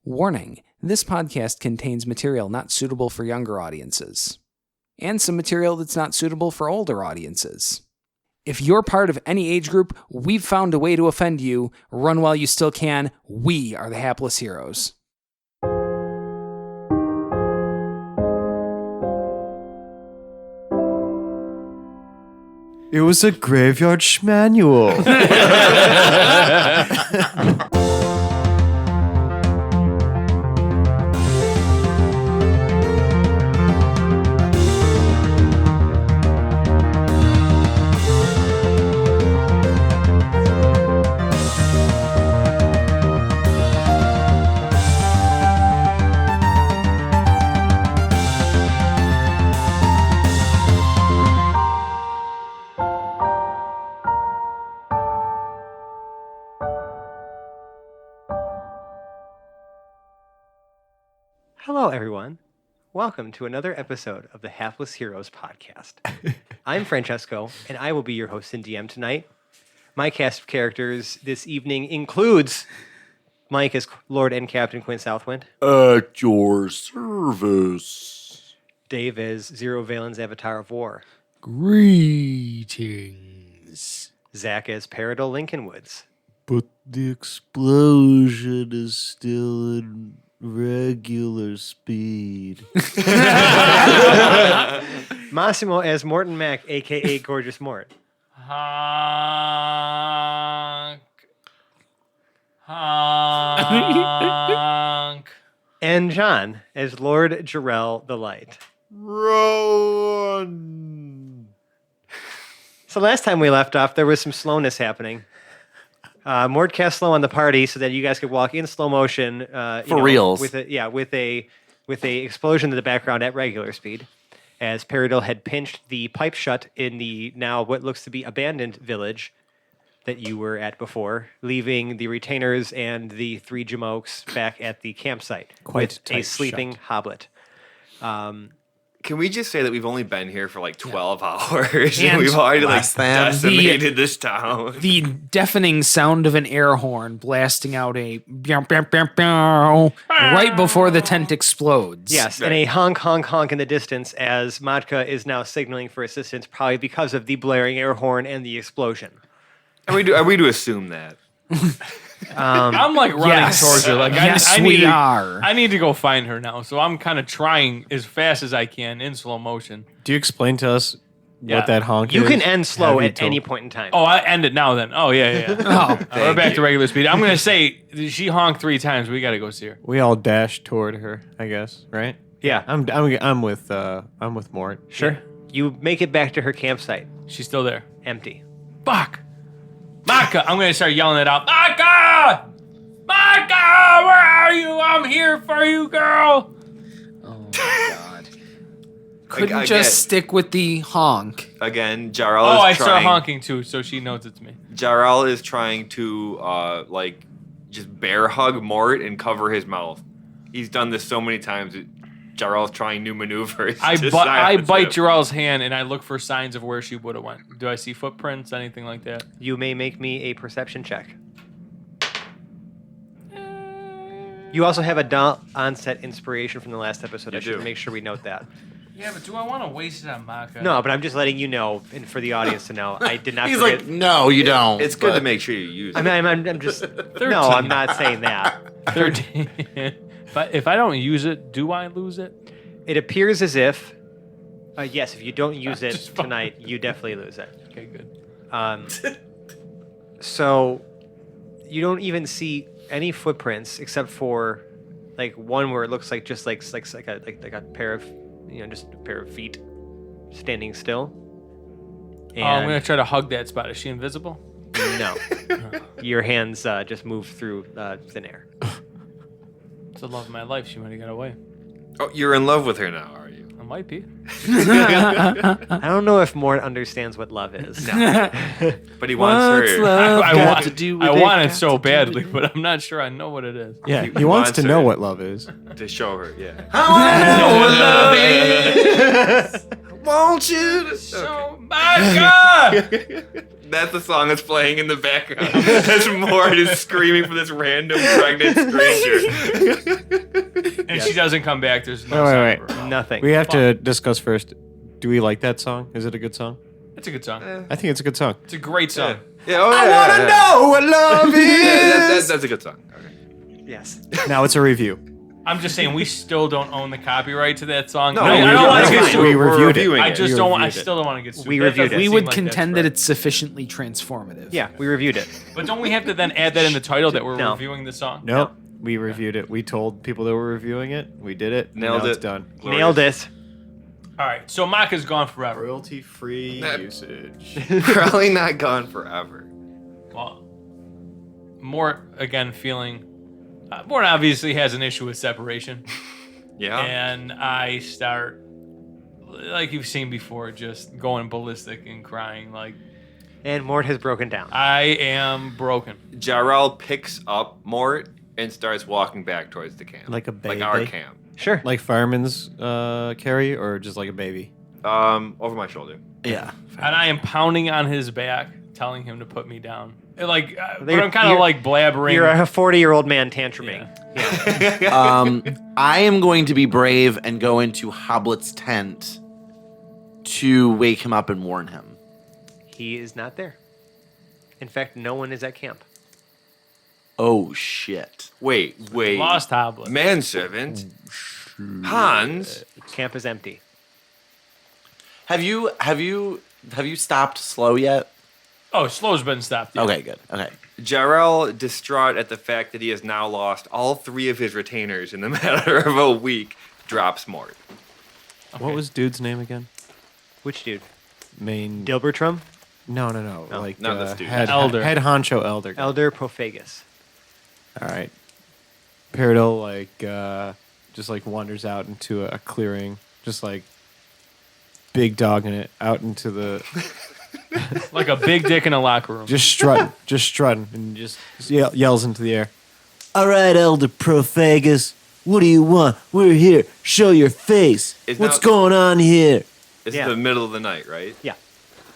Warning, this podcast contains material not suitable for younger audiences, and some material that's not suitable for older audiences. If you're part of any age group, we've found a way to offend you. Run while you still can. We are the hapless heroes. It was a graveyard schmanual. Hello, everyone. Welcome to another episode of the Hapless Heroes podcast. I'm Francesco, and I will be your host and DM tonight. My cast of characters this evening includes Mike as Lord and Captain Quinn Southwind, At your service. Dave as Zero Valen's Avatar of War, Greetings. Zach as Peridot Lincoln Woods, But the explosion is still in regular speed. Massimo as Morton Mack, a.k.a. Gorgeous Mort, Honk. Honk. and John as Lord Jarrell the Light. Run! So last time we left off, there was some slowness happening. Mort cast slow on the party so that you guys could walk in slow motion. Reals. With a explosion in the background at regular speed, as Peridot had pinched the pipe shut in the now what looks to be abandoned village that you were at before, leaving the retainers and the three Jamokes back at the campsite Quite with a tight sleeping shut. hoblet. Can we just say that we've only been here for like 12 hours And and we've already like less than. decimated this town? The deafening sound of an air horn blasting out a meow, meow, meow, meow, right before the tent explodes. Yes, and a honk, honk, honk in the distance as Matka is now signaling for assistance, probably because of the blaring air horn and the explosion. Are we to assume that? I'm like running Yes. towards her. Like Yes, I we need, are. I need to go find her now. So I'm kind of trying as fast as I can in slow motion. Do you explain to us Yeah. what that honk is? You can end slow Have you at any told- point in time. Oh, I end it now then. Oh, yeah. Oh, We're back you. to regular speed. I'm going to say she honked 3 times. We got to go see her. We all dash toward her, I guess, right? Yeah. I'm with Mort. Sure. You make it back to her campsite. She's still there. Empty. Fuck. Maka! I'm going to start yelling it out. Maka! Maka! Where are you? I'm here for you, girl. oh my God. Couldn't I just get- stick with the honk. Again, Jarrell Oh, I is start trying. honking too, so she knows it's me. Jarrell is trying to just bear hug Mort and cover his mouth. He's done this so many times. Jarrell's trying new maneuvers. I to bite silence him. Jarrell's hand and I look for signs of where she would have went. Do I see footprints, anything like that? You may make me a perception check. You also have a onset inspiration from the last episode. You I should do. make sure we note that. Yeah, but do I want to waste it on Maka? No, but I'm just letting you know, and for the audience to know, I did not He's forget. like, No, you don't. It's good but- to make sure you use it. I'm just. No, I'm not saying that. 13. But if I don't use it, do I lose it? It appears as if, yes, if you don't use it Just fucking- tonight, you definitely lose it. Okay, good. So you don't even see any footprints except for like one where it looks like just like a pair of just a pair of feet standing still. And I'm going to try to hug that spot. Is she invisible? no, your hands just move through thin air. It's the love of my life. She might have got away. Oh, you're in love with her now, are you? I might be. I don't know if Mort understands what love is. But he wants her. I want it so badly, but I'm not sure I know what it is. Yeah, He he wants wants to know her. what love is. To show her, yeah. Won't you? So, Maka! That's the song that's playing in the background. As Mort is screaming for this random pregnant stranger. she doesn't come back, there's no Wait, sign wait, of her. Nothing. We have to discuss first. Do we like that song? Is it a good song? It's a good song. I think it's a good song. It's a great song. Yeah, I what love that's a good song. Okay. Yes. Now it's a review. I'm just saying we still don't own the copyright to that song. No, I we don't want to reviewed get it. sued. We We're reviewed it. reviewing I it. just You don't. I reviewed it. still don't want to get sued. We That reviewed doesn't it. We seem would like contend that's that right. it's sufficiently transformative. Yeah, we reviewed it. But don't we have to then add that in the title that we're No. reviewing the song? Nope. We reviewed it. We told people that were reviewing it. We did it. Nailed now it. It's done. Glorious. Nailed it. All right. So Maka's gone forever. Royalty-free That- usage. Probably not gone forever. Well, Mort again feeling. Mort obviously has an issue with separation, Yeah. and I start, like you've seen before, just going ballistic and crying. Like And Mort has broken down. I am broken. Jarrell picks up Mort and starts walking back towards the camp. Like a Like our baby? camp. Sure. Like fireman's carry or just like a baby? Over my shoulder. Yeah. And I am pounding on his back, telling him to put me down. Like, but You're- I'm kind of you're- like blabbering. You're a 40-year-old man tantruming. I am going to be brave and go into Hoblet's tent to wake him up and warn him. He is not there. In fact, no one is at camp. Oh shit. Wait. Lost Hoblet. Manservant. Hans. Camp is empty. Have you stopped slow yet? Oh, Slow's been stopped. Yeah. Okay, good. Okay. Jarrell, distraught at the fact that he has now lost all 3 of his retainers in the matter of a week, drops Mort. What was dude's name again? Which dude? Main. Dilbertrum? No. No, Like not this dude. Elder. Head honcho elder. Elder Prophagus. All right. Peridot just like wanders out into a clearing, just like big dog in it, out into the Like a big dick in a locker room. just strutting, and just yells into the air. All right, Elder Prophagus, what do you want? We're here. Show your face. It's What's not- going on here? It's Yeah. the middle of the night, right? Yeah.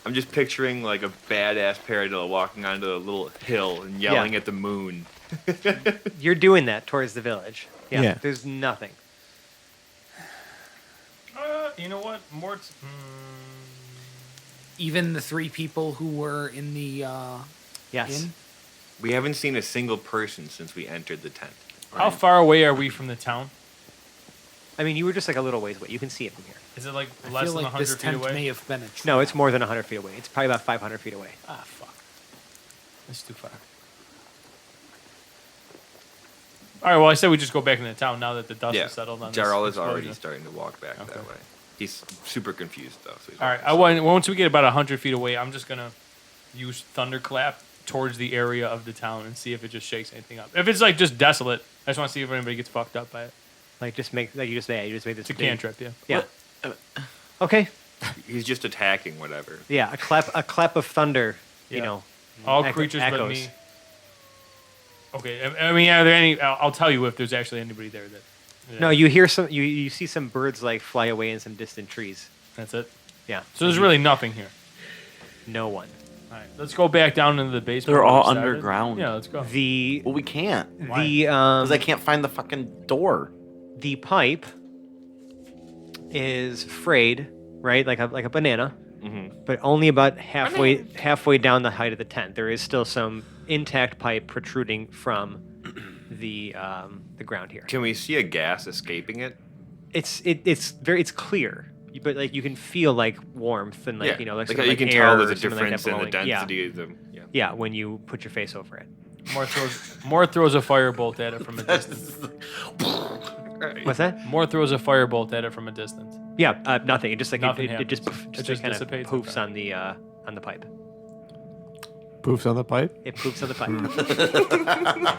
I'm just picturing like a badass Peridot walking onto a little hill and yelling Yeah. at the moon. You're doing that towards the village. Yeah. Yeah. There's nothing. You know what? Mort's. Even the 3 people who were in the Yes. inn. We haven't seen a single person since we entered the tent. How far away are we from the town? I mean, you were just like a little ways away. You can see it from here. Is it like I less feel than like 100 this feet tent away? may have been a trap. No, it's more than 100 feet away. It's probably about 500 feet away. Ah, fuck. That's too far. All right, well, I said we just go back into town now that the dust Yeah. has settled on Jarrell this is already explosion. starting to walk back Okay. that way. He's super confused though. So he's All right, walking once we get about 100 feet away, I'm just going to use Thunderclap towards the area of the town and see if it just shakes anything up. If it's like just desolate, I just want to see if anybody gets fucked up by it. Like, just make, like you just made this. It's a cantrip, yeah. Yeah. Okay. He's just attacking whatever. Yeah, a clap of thunder, you Yeah. know. All echo- creatures but echoes. me. Okay, I mean, are there any? I'll tell you if there's actually anybody there that. No, you hear some, you see some birds like fly away in some distant trees. That's it. Yeah. So there's really nothing here. No one. All right, let's go back down into the basement. They're where we all started. underground. Yeah, let's go. The Well, we can't Why? because I can't find the fucking door. the pipe is frayed, right? Like a banana, but only about halfway down the height of the tent. There is still some intact pipe protruding from the ground here. Can we see a gas escaping it? It's clear, but like you can feel like warmth and like yeah. you know like, like sort how of you like can air tell or there's a something like that difference in the blowing. density of the. Yeah. Yeah, when you put your face over it. More throws a firebolt at it from a distance. What's that? More throws a firebolt at it from a distance. Yeah, nothing. It just like Nothing it just happens. It just just kind of dissipates, poofs okay. on the pipe. Poofs on the pipe. It poofs on the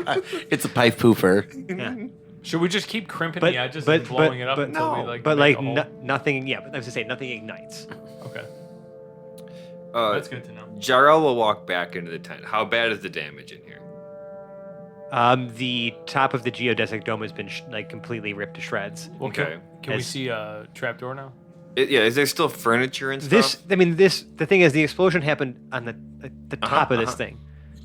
pipe. It's a pipe poofer. Yeah. Should we just keep crimping But the edges but and blowing it up but, until we like? but make like a hole? nothing. Yeah, but I was gonna say nothing ignites. Okay, That's that's good to know. Jarrell will walk back into the tent. How bad is the damage in here? The top of the geodesic dome has been like completely ripped to shreds. Well, Okay. Can we As- see a trapdoor now? Yeah, is there still furniture and stuff? The thing is, the explosion happened on the top of this uh-huh. thing.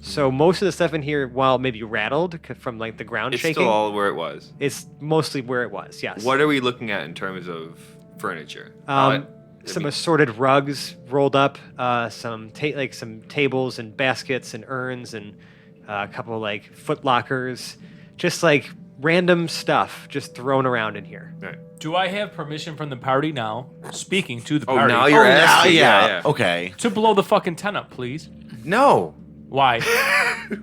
So most of the stuff in here, while maybe rattled from like the ground It's shaking, still all where it was. it's mostly where it was. Yes. What are we looking at in terms of furniture? Some assorted rugs rolled up, some tables and baskets and urns and a couple like foot lockers, just like random stuff just thrown around in here. Right. Do I have permission from the party now? Speaking to the Oh, party. now you're Now, asking. yeah. Okay. To blow the fucking tent up, please. No. Why?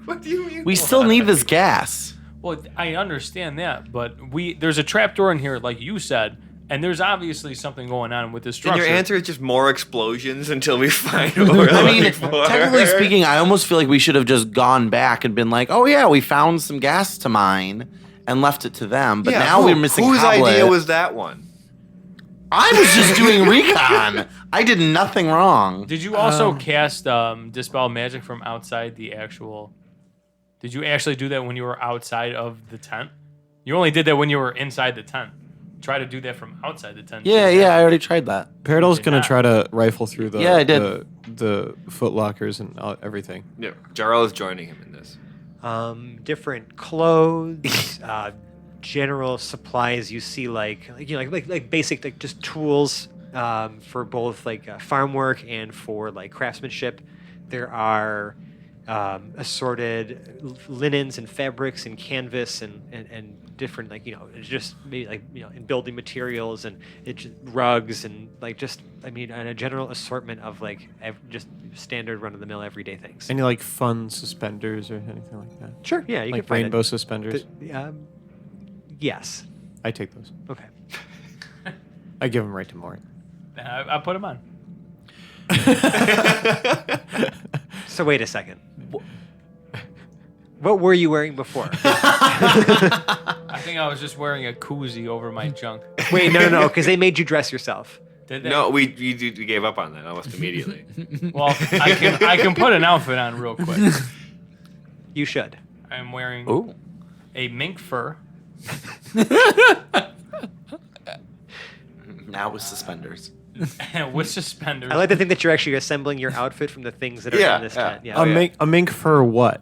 What do you mean? We still need this gas. Well, I understand that, but there's a trapdoor in here, like you said, and there's obviously something going on with this And structure. your answer is just more explosions until we find what we're I mean, looking for. technically speaking, I almost feel like we should have just gone back and been like, oh, yeah, we found some gas to mine and left it to them. But now we're missing Whose Hoblet. idea was that one? I was just doing recon. I did nothing wrong. Did you also cast Dispel Magic from outside the actual... Did you actually do that when you were outside of the tent? You only did that when you were inside the tent. Try to do that from outside the tent. Yeah, I already tried that. Paradol's Did gonna not. try to rifle through the Yeah, I did. the foot lockers and everything. Yeah, Jarl is joining him in this. Different clothes, general supplies. You see like basic like just tools for both like farm work and for like craftsmanship. There are assorted linens and fabrics and canvas and different it's just maybe in building materials and rugs and and a general assortment of just standard run of the mill everyday things. Any like fun suspenders or anything like that? Sure, yeah, you Like can find rainbow it. suspenders. Yes. I take those. Okay. I give them right to Mort. I put them on. So wait a second. What were you wearing before? I think I was just wearing a koozie over my junk. Wait, no, because they made you dress yourself. Did they? No, we gave up on that almost immediately. Well, I can put an outfit on real quick. You should. I'm wearing Ooh. a mink fur. Now with suspenders. with suspenders. I like to think that you're actually assembling your outfit from the things that are Yeah, in this yeah. tent. Yeah. A mink fur what?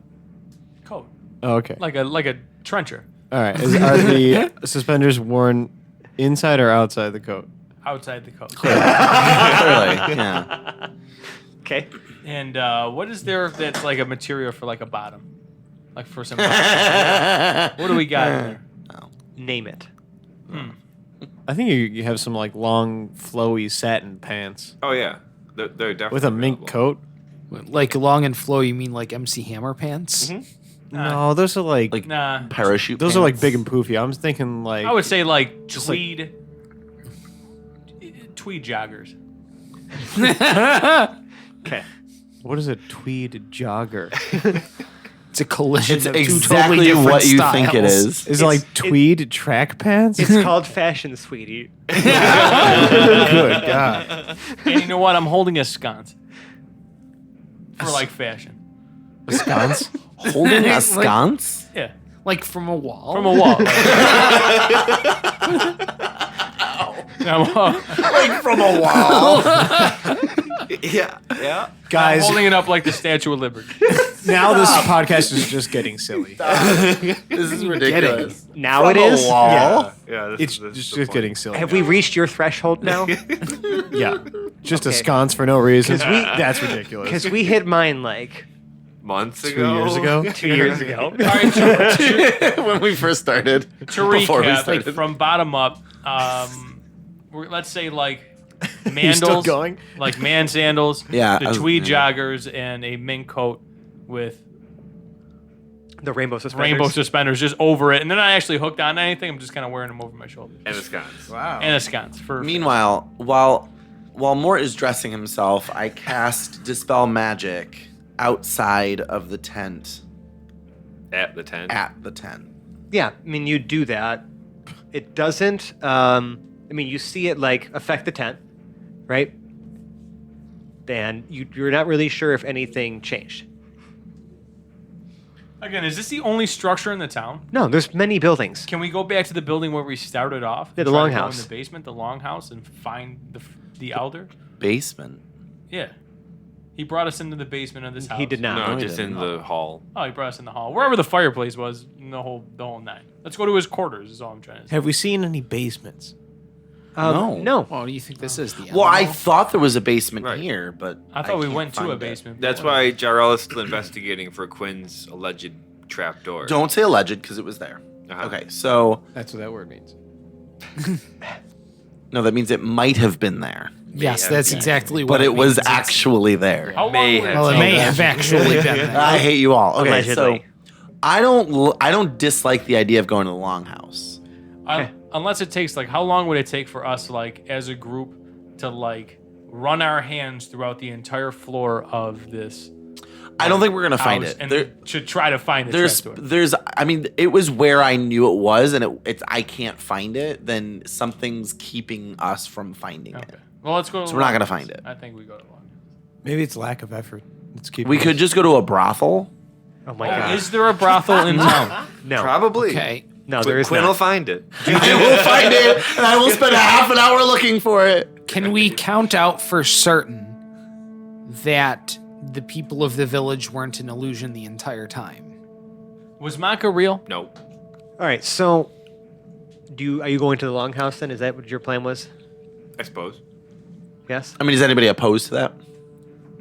coat. Oh, okay. Like a trencher All right. Are the suspenders worn inside or outside the coat? outside the coat. Clearly, yeah. Okay. And what is there that's like a material for like a bottom? Like for some bottom? What do we got in there? Name it. I think you have some like long, flowy satin pants Oh yeah, they're definitely with a mink available. coat. Like long and flow, you mean like MC Hammer pants? No, those are like Nah. Parachute those are like pants. big and poofy. I'm thinking like I would say like Just like- tweed joggers. Okay. what is a tweed jogger? It's a collision It's of two exactly totally different what you think it styles. is. Is it like tweed track pants? It's called fashion, sweetie. Good God. And you know what? I'm holding a sconce. For like fashion. Sconce? Holding a sconce? Yeah. Like from a wall. From a wall. Like from a wall. Yeah. Guys, holding it up like the Statue of Liberty. now this podcast is just getting silly. This is ridiculous. Now From it a is. wall. Yeah. It's this is just the point. getting silly. Have we reached your threshold now? Yeah. Just a Okay. sconce for no reason. That's ridiculous. Because we hit mine like months 2 ago. years ago? 2 years ago. All right, When we first started. to Before we recap, started. from bottom up, let's say like You still mandals, going? like man sandals, Yeah, the tweed joggers, and a mink coat with The rainbow suspenders. rainbow suspenders just over it, and they're not actually hooked on anything. I'm just kind of wearing them over my shoulders. And the scones. Wow. And a sconce for Meanwhile, while Mort is dressing himself, I cast Dispel Magic outside of the tent. At the tent. At the tent. Yeah, I mean, you do that. It doesn't. You see it like affect the tent, right? And you're not really sure if anything changed. Again, is this the only structure in the town? No, there's many buildings. Can we go back to the building where we started off? Yeah, and the try to go longhouse. in the basement, the longhouse, and find the elder? Basement. Yeah. He brought us into the basement of this house. He did not. No, he just didn't. in the hall. Oh, he brought us in the hall, wherever the fireplace was, in the whole nine. Let's go to his quarters. Is all I'm trying to say. Have we seen any basements? No. No. Oh, do you think this is the Well, I animal? thought there was a basement Right. here, but I thought we can't went to find a it. basement. That's why Jarrell is still investigating for Quinn's alleged trapdoor. Don't say alleged because it was there. Uh-huh. Okay, so That's what that word means. no, that means it might have been there, Yes, have that's been. exactly what but it was means. It's- actually there. How long May would have it Well, it take? may have actually been there. I hate you all. Okay, Allegedly. so I don't dislike the idea of going to the longhouse. Unless it takes how long would it take for us as a group to run our hands throughout the entire floor of this I don't think we're gonna find house it. and There, to try to find the there's trapdoor? I mean, it was where I knew it was, and it's I can't find it. Then something's keeping us from finding Okay. it. Well, let's go. To So the we're not gonna Longhouse. find it. I think we go to long. Maybe it's lack of effort. Let's keep. We could just go to a brothel. Oh my god. Is there a brothel in town? No. Probably. Okay. No, there is Quinn not. will find it. I will find it, and I will spend a half an hour looking for it. Can we count out for certain that the people of the village weren't an illusion the entire time? Was Maka real? No. All right. So, are you going to the longhouse then? Is that what your plan was? I suppose. Yes. I mean, is anybody opposed to that?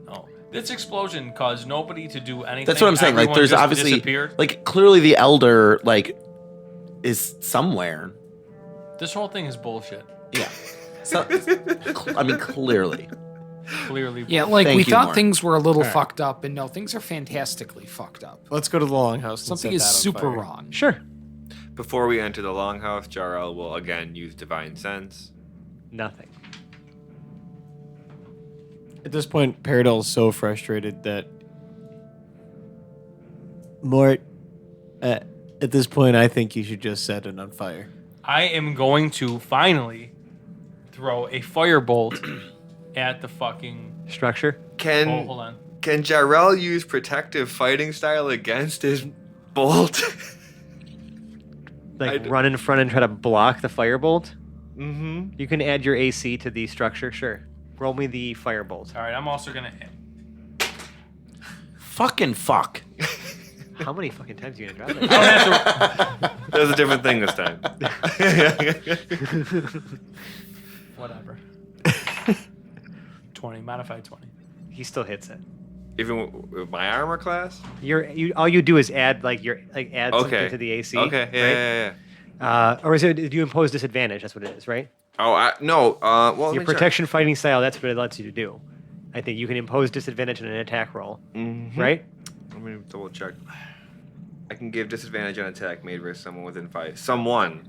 No. This explosion caused nobody to do anything. That's what I'm saying. Like, Everyone there's just obviously, disappeared. clearly the elder, is somewhere. This whole thing is bullshit. Yeah. So, I mean, clearly. Clearly. Yeah, like Thank we you, thought Mark. things were a little right. fucked up, and no, things are fantastically fucked up. Let's go to the longhouse. and Something set is that on super fire. wrong. Sure. Before we enter the longhouse, Jarrell will again use divine sense. Nothing. At this point, Paradol is so frustrated that Mort. At this point, I think you should just set it on fire. I am going to finally throw a firebolt at the fucking. Structure. Can Hold on. Can Jarrell use protective fighting style against his bolt? Run in front and try to block the firebolt. Mm-hmm. You can add your AC to the structure. Sure. Roll me the firebolt. All right, I'm also gonna. Fucking fuck. How many fucking times are you gonna drop I it? don't have to. That was a different thing this time. Whatever. 20 modified 20. He still hits it. Even with my armor class? All you do is add add something Okay. to the AC. Okay, yeah, right? yeah. Or is it? Do you impose disadvantage? That's what it is, right? Oh, no. Well, let Your me check. protection fighting style. That's what it lets you to do. I think you can impose disadvantage on an attack roll, Mhm. right? Let me double check. I can give disadvantage on attack made versus someone within 5. Someone.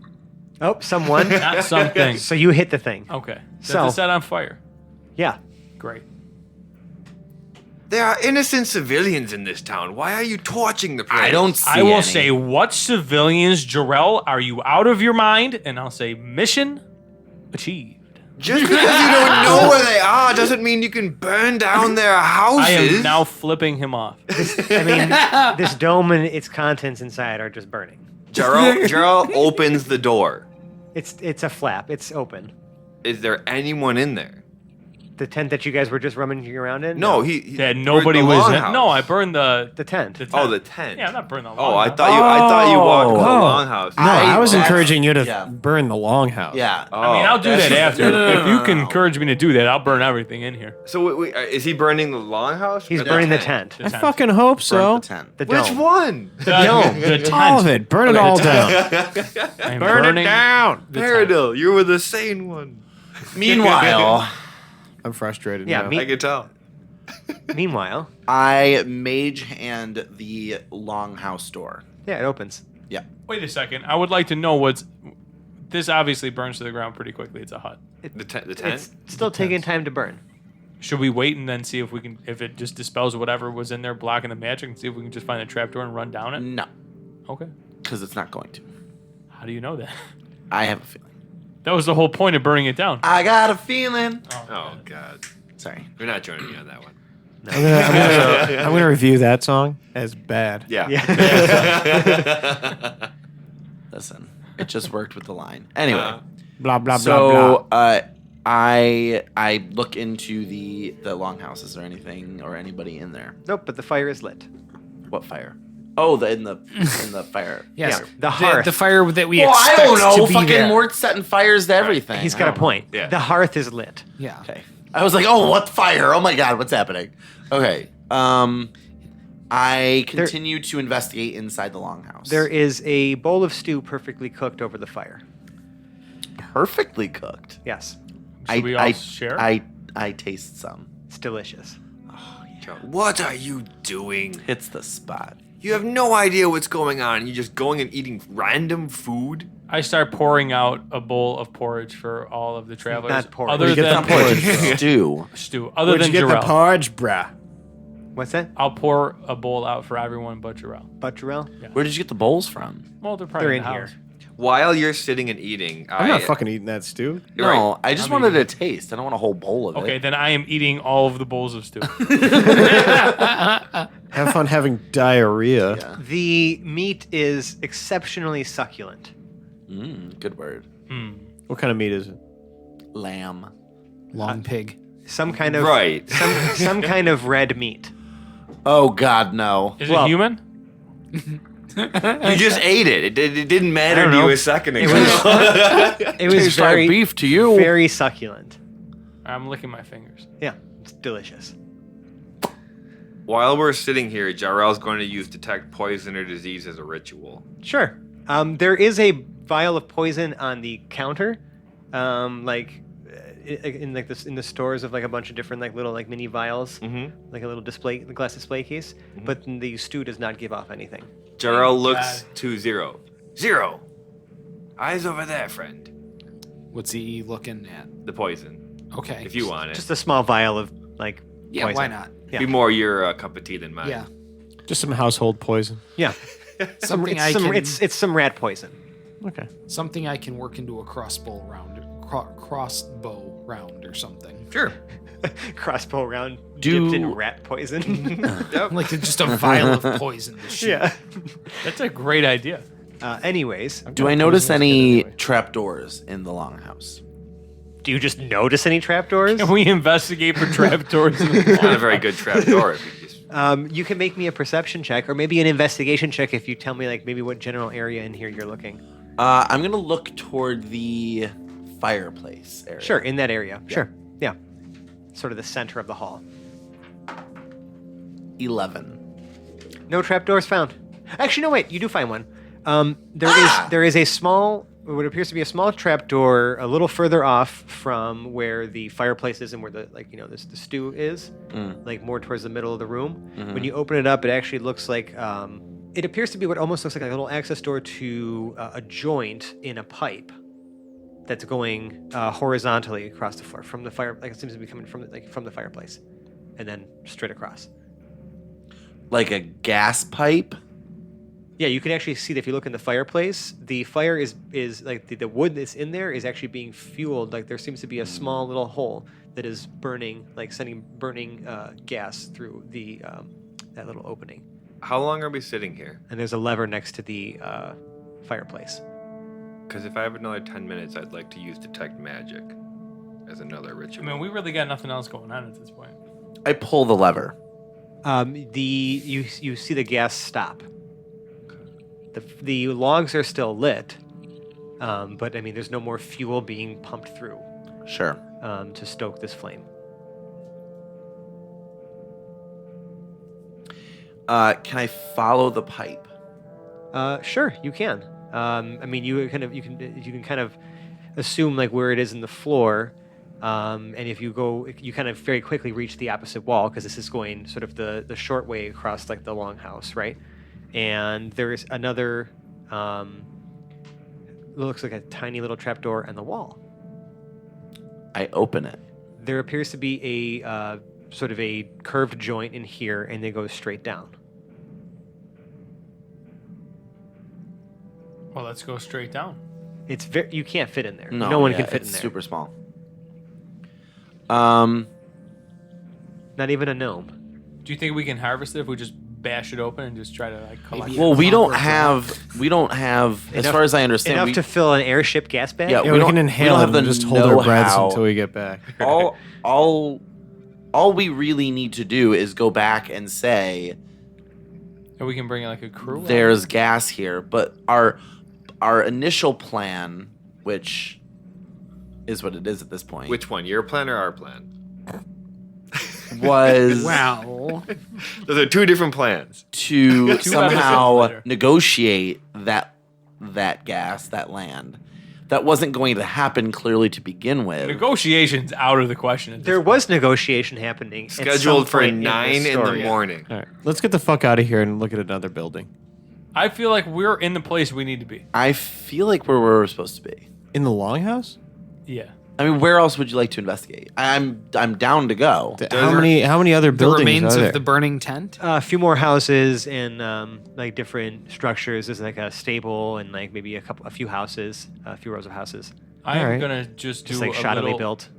Oh, someone. Not something. So you hit the thing. Okay. Set So- the set on fire. Yeah. Great. There are innocent civilians in this town. Why are you torching the place? I don't see I will any. say, what civilians, Jarrell, are you out of your mind? And I'll say, mission achieved. Just because you don't know where they are doesn't mean you can burn down their houses. I am now flipping him off. I mean, this dome and its contents inside are just burning. Gerald opens the door. It's a flap. It's open. Is there anyone in there? The tent that you guys were just rummaging around in? No, he That burned nobody the was in. longhouse. No, I burned the The tent. Oh, the tent. Yeah, I'm not burning the Oh, I longhouse. thought you walked to the Oh. longhouse. No, I was that's- encouraging you to yeah. burn the longhouse. Yeah. Oh, I mean, I'll do that that's- after. No, If you can no. encourage me to do that, I'll burn everything in here. So wait, is he burning the longhouse? He's or burning the tent. The I tent. fucking hope Burnt so. the tent. The Which dome. one? The dome. The tent. All of it. Burn it all down. I'm Burn it burning down. the tent. Paradil, you were the sane one. Meanwhile, I'm frustrated Yeah, now. me- I could tell. Meanwhile, I mage hand the longhouse door. yeah, it opens. Yeah. Wait a second. I would like to know what's. This obviously burns to the ground pretty quickly. It's a hut. The tent. It's still taking time to burn. Should we wait and then see if we can, if it just dispels whatever was in there blocking the magic, and see if we can just find the trapdoor and run down it? No, Okay. because it's not going to. How do you know that? I have a feeling. That was the whole point of burning it down. I got a feeling. Oh God, Sorry. you're not joining me on that one. I'm gonna review that song as bad. Yeah. Listen, it just worked with the line. Anyway, Blah blah blah so blah. I look into the longhouse. Is there anything or anybody in there? Nope, but the fire is lit. What fire? Oh, in the fire. Yes. Yeah, the hearth. The fire that we Well, I expect don't know. to be Fucking there. Mort's setting fires to everything. He's I got a don't know. point. Yeah. The hearth is lit. Yeah. Okay. I was like, oh, what fire? Oh my god, what's happening? Okay. I continue to investigate inside the longhouse. There is a bowl of stew perfectly cooked over the fire. perfectly cooked. Yes, Should we all share? I taste some. it's delicious. What are you doing? Hits the spot. You have no idea what's going on. You're just going and eating random food. I start pouring out a bowl of porridge for all of the travelers. Not porridge. Other Where'd you get than that porridge? Stew. stew. Other Where'd than you get the Jarrell. porridge, bruh? What's that? I'll pour a bowl out for everyone but Jarrell. Butterell? Where did you get the bowls from? Well, they're probably They're in in the here. house. While you're sitting and eating, I'm not fucking eating that stew. You're No, right. I just wanted a taste. I don't want a whole bowl of it. Okay, then I am eating all of the bowls of stew. Have fun having diarrhea. Yeah. The meat is exceptionally succulent. Good word. What kind of meat is it? Lamb. Long pig. Some kind of Right. some kind of red meat. Oh God, no. Is Well- it human? You just ate it. It didn't matter I to don't you know. a second It ago. was it was Tastes like very beef to you. very succulent. I'm licking my fingers. Yeah, it's delicious. While we're sitting here, Jarrell's going to use detect poison or disease as a ritual. Sure. There is a vial of poison on the counter, in the stores of like a bunch of different like little like mini vials, like a little display, the glass display case. But the stew does not give off anything. Jarrell looks to Zero. Zero. Eyes over there, friend. What's he looking at? The poison, Okay. if you want it. Just a small vial of like Yeah, poison. why not? Yeah. Be more your cup of tea than mine. Yeah. Just some household poison. Yeah. Something it's I some, can it's some rat poison. Okay. something I can work into a crossbow round or something. Sure. Crossbow round Do- dipped in rat poison. Like just a vial of poison to shoot. yeah. That's a great idea. Anyways, Do I notice any trapdoors in the longhouse? do you just notice any trapdoors? Can we investigate for trapdoors? Not a very good trapdoor. If you just... You can make me a perception check or maybe an investigation check if you tell me like maybe what general area in here you're looking. I'm gonna look toward the fireplace area. Sure, in that area. Sure. Yeah. Sort of the center of the hall. 11. No trapdoors found. Actually, no. Wait, you do find one. There is a small, what appears to be a small trapdoor a little further off from where the fireplace is and where the the stew is, like more towards the middle of the room. When you open it up, it actually looks like it appears to be what almost looks like a little access door to a joint in a pipe that's going horizontally across the floor from the fire. Like it seems to be coming from the fireplace, and then straight across. Like a gas pipe. Yeah, you can actually see that if you look in the fireplace, the fire is like the wood that's in there is actually being fueled. Like there seems to be a small little hole that is burning, like sending burning gas through the that little opening. How long are we sitting here? And there's a lever next to the fireplace. Because if I have another 10 minutes, I'd like to use detect magic as another I ritual. mean, we really got nothing else going on at this point. I pull the lever. You see the gas stop. The logs are still lit, but I mean there's no more fuel being pumped through Sure. to stoke this flame. Can I follow the pipe? Sure, you can. I mean, you can kind of assume like where it is in the floor, and if you go, you kind of very quickly reach the opposite wall because this is going sort of the short way across like the longhouse, right? And there is another, looks like a tiny little trapdoor in the wall. I open it. There appears to be a sort of a curved joint in here, and they go straight down. Well, let's go straight down. It's very you can't fit in there. No, No one yeah, can fit it's in there. super small. Not even a gnome. Do you think we can harvest it if we just bash it open and just try to like collect. Well, we don't Longer have, as Enough- far as I understand, Enough to fill an airship gas bag? Yeah, Yeah, we we don't- can we inhale don't it have the and just hold our breaths know-how. until we get back. all we really need to do is go back and say And we can bring like a crew. there's gas here, but our initial plan, which is what it is at this point, Which one? Your plan or our plan? was Wow. Those are two different plans. to episodes somehow later. negotiate that gas, that land. That wasn't going to happen clearly to begin with. Negotiations out of the question. At this There point. was negotiation happening. at some Scheduled for point in this 9 in the story. morning. All right, let's get the fuck out of here and look at another building. I feel like we're in the place we need to be. I feel like we're where we're supposed to be. In the longhouse? Yeah. I mean, where else would you like to investigate? I'm down to go. How many other The buildings remains are there? of the burning tent. A few more houses and like different structures. There's like a stable and like maybe a few houses, a few rows of houses, I'm Alright. gonna just do just like a shoddily little, built.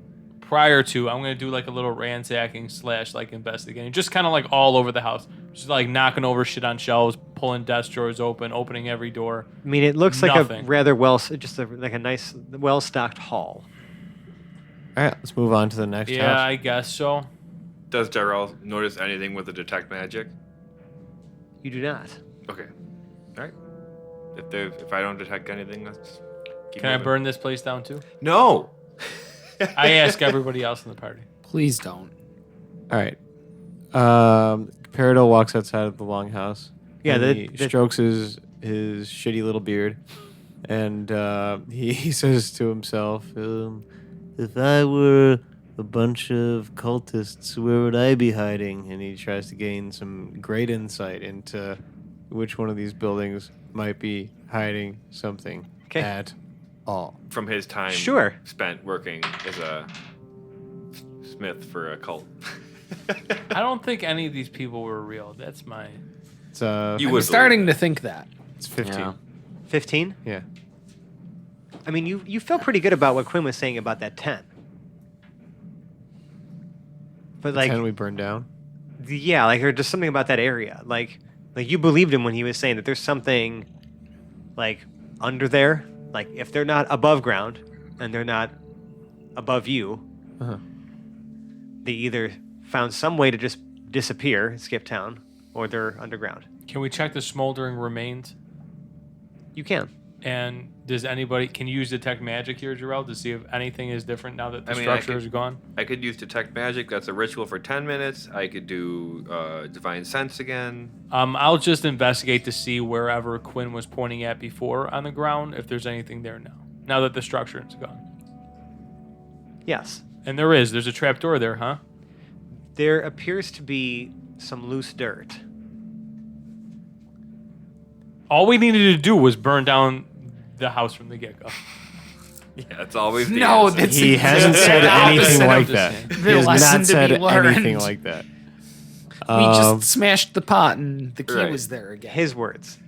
prior to, I'm gonna do like a little ransacking / like investigating, just kind of like all over the house, just like knocking over shit on shelves, pulling desk drawers open, opening every door. I mean, it looks like Nothing. a rather like a nice, well-stocked hall. All right, let's move on to the next Yeah, house. I guess so. Does Jarrell notice anything with the detect magic? You do not. Okay. All right. If I don't detect anything, let's keep Can I moving. burn this place down too? No. I ask everybody else in the party. Please don't. All right. Peridot walks outside of the longhouse. Yeah, and the- he strokes his shitty little beard, and he says to himself, "If I were a bunch of cultists, where would I be hiding?" And he tries to gain some great insight into which one of these buildings might be hiding something Okay. at all. From his time Sure. spent working as a smith for a cult. I don't think any of these people were real. That's my. It's You I'm would starting believe to think that. it's 15. Yeah. 15? Yeah. I mean, you felt pretty good about what Quinn was saying about that tent. But like, 10 we burned down. yeah, like there's just something about that area. Like you believed him when he was saying that there's something like under there. Like if they're not above ground and they're not above you, Uh-huh. they either found some way to just disappear, skip town, or they're underground. Can we check the smoldering remains? You can. And can you use detect magic here, Jarrell, to see if anything is different now that the I mean, structure I is gone? I could use detect magic. That's a ritual for 10 minutes. I could do divine sense again. I'll just investigate to see wherever Quinn was pointing at before on the ground, if there's anything there now. Now that the structure is gone. Yes. And there's a trapdoor there, huh? There appears to be some loose dirt. All we needed to do was burn down the house from the get-go. Yeah, it's always the No, answer. that's He hasn't said the anything opposite like of that. the He has lesson not to said be learned. anything like that. We just smashed the pot and the key Right. was there again. His words.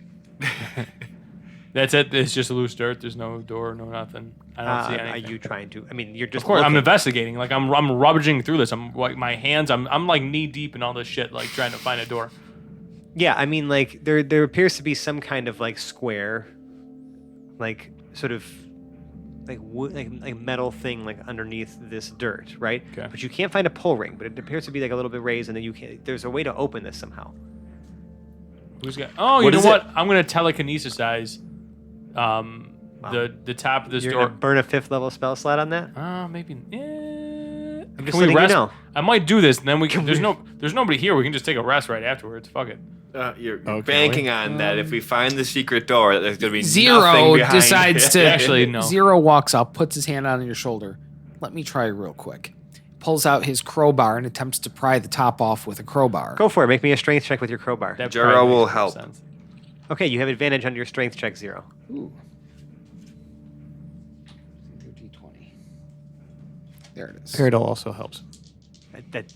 That's it. It's just loose dirt. There's no door, no nothing. I don't see Are anything. you trying to? I mean, you're just. Of course, I'm looking. investigating. Like I'm rummaging through this. I'm like my hands. I'm like knee deep in all this shit, like trying to find a door. Yeah, I mean, like there appears to be some kind of like square, like sort of like wood, like metal thing like underneath this dirt, right? Okay. But you can't find a pull ring, but it appears to be like a little bit raised, and then there's a way to open this somehow. Who's got? Oh, you What know is what? I'm gonna telekinesize the top of this You're door. gonna burn a 5th level spell slot on that? Maybe. I'm just Can we letting you rest? know. I might do this, and then we can. There's nobody here. We can just take a rest right afterwards. Fuck it. You're Okay. banking on that if we find the secret door, that there's going to be nothing Zero behind decides it. to Actually, no. Zero walks up, puts his hand on your shoulder. Let me try real quick. Pulls out his crowbar and attempts to pry the top off with a crowbar. Go for it. Make me a strength check with your crowbar. That Jera probably will makes more help. sense. Okay, you have advantage on your strength check, 0. Ooh. D20. There it is. Peridot also helps. That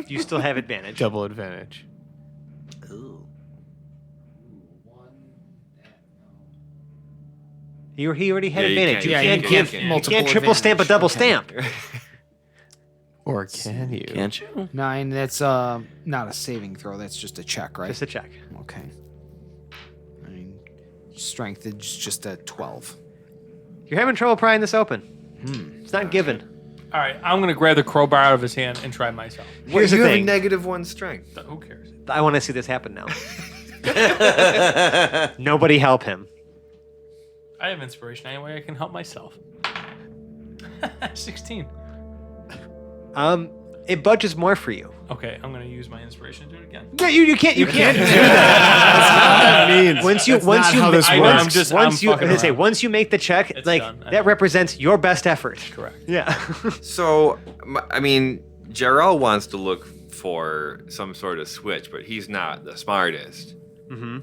you still have advantage. Double advantage. He already had Yeah, you advantage. can't- You you can't can't give. multiple You can't triple stamp a advantage. double Okay. stamp. Or can you? Can't you? 9. That's not a saving throw. That's just a check, right? Just a check. Okay. I mean, strength is just a 12. You're having trouble prying this open. It's not given. All right, I'm gonna grab the crowbar out of his hand and try myself. Here's you the have a thing. -1 strength. Who cares? I want to see this happen now. Nobody help him. I have inspiration anyway. I can help myself. 16. It budges more for you. Okay, I'm gonna use my inspiration to do it again. No, you can't do that. That means Once you how this I know, works. I'm just- once you fucking around. once you make the check, It's like done. I that know. represents your best effort. Correct. Yeah. So, I mean, Jarrell wants to look for some sort of switch, but he's not the smartest. Mm-hmm.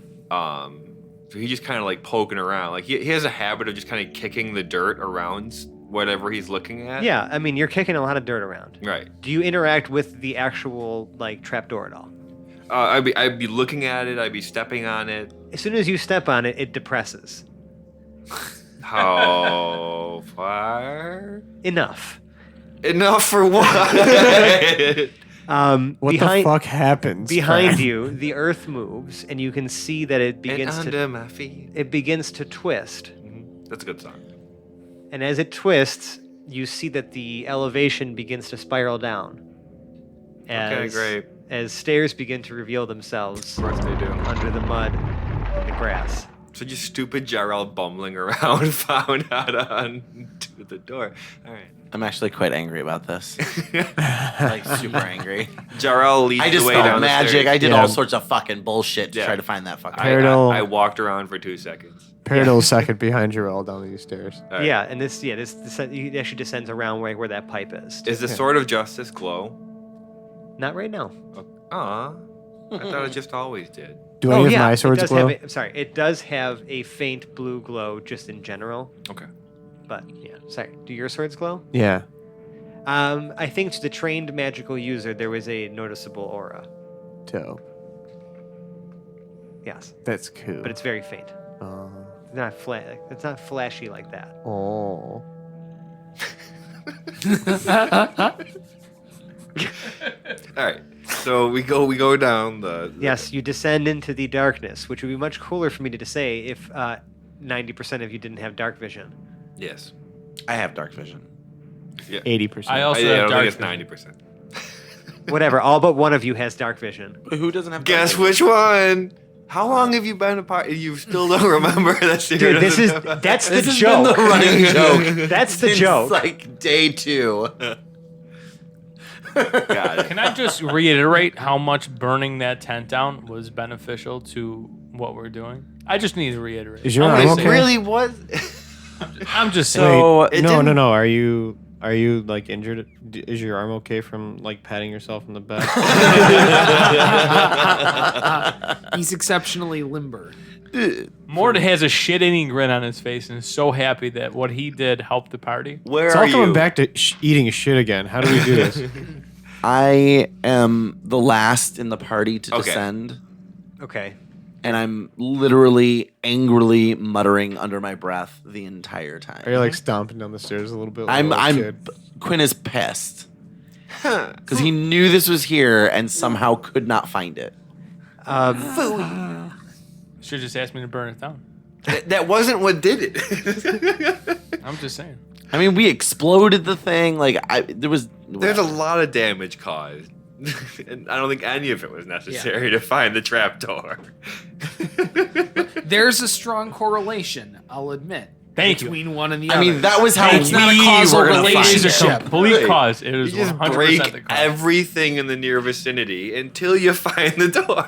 So he's just kind of like poking around. Like he has a habit of just kind of kicking the dirt around whatever he's looking at. Yeah, I mean, you're kicking a lot of dirt around. Right. Do you interact with the actual like trapdoor at all? I'd be looking at it. I'd be stepping on it. As soon as you step on it, it depresses. How far? Enough. Enough for what? What behind, the fuck happens? Behind Frank? you, the earth moves, and you can see that it And begins under to my feet. it begins to twist. That's a good song. And as it twists, you see that the elevation begins to spiral down. Okay, great. As stairs begin to reveal themselves Of course they do. under the mud and the grass. So just stupid Jarrell bumbling around found how to undo the door. All right. I'm actually quite angry about this. Like, super angry. Jarrell leads I the just way felt down the magic. stairs. I did Yeah. all sorts of fucking bullshit to Yeah. try to find that fucking. Paradol- I walked around for 2 seconds. Paradol second behind Jarrell down these stairs. All right. Yeah, and this it actually descends around where that pipe is. Is the sword of justice glow? Not right now. Aw. I thought it just always did. Do any of my it swords does glow? have it does have a faint blue glow just in general. Okay. But yeah, sorry. Do your swords glow? Yeah. I think to the trained magical user there was a noticeable aura. Dope. Yes, That's cool. but it's very faint. It's not It's not flashy like that. Oh. All right. So we go down the Yes, you descend into the darkness, which would be much cooler for me to say if 90% of you didn't have dark vision. Yes. I have dark vision. 80%. I also I have don't dark think it's vision. 90%. Whatever, all but one of you has dark vision. Who doesn't have? Guess dark vision? which one? How long have you been apart? You still don't remember that shit. Dude, that's the This has joke. been the running joke. That's the Since, joke. like day 2. Got it. Can I just reiterate how much burning that tent down was beneficial to what we're doing? I just need to reiterate. Is your I'm arm gonna okay? say- Really was. I'm just saying. So Wait, it no. didn't- Are you like injured? Is your arm okay from like patting yourself in the back? He's exceptionally limber. Mort has a shit-eating grin on his face and is so happy that what he did helped the party. Where It's are all coming you? back to eating shit again. How do we do this? I am the last in the party to Okay. descend, Okay. and I'm literally angrily muttering under my breath the entire time. Are you like stomping down the stairs a little bit? Like a little I'm kid? Quinn is pissed because he knew this was here and somehow could not find it. Should just ask me to burn it down. That wasn't what did it. I'm just saying. I mean, we exploded the thing. Like There's a lot of damage caused. And I don't think any of it was necessary to find the trapdoor. There's a strong correlation, I'll admit, Thank you. between one and the I other. mean, that was how It's not a we causal were gonna find It is a relationship. complete Right. cause. It is You just 100% break the cause. everything in the near vicinity until you find the door.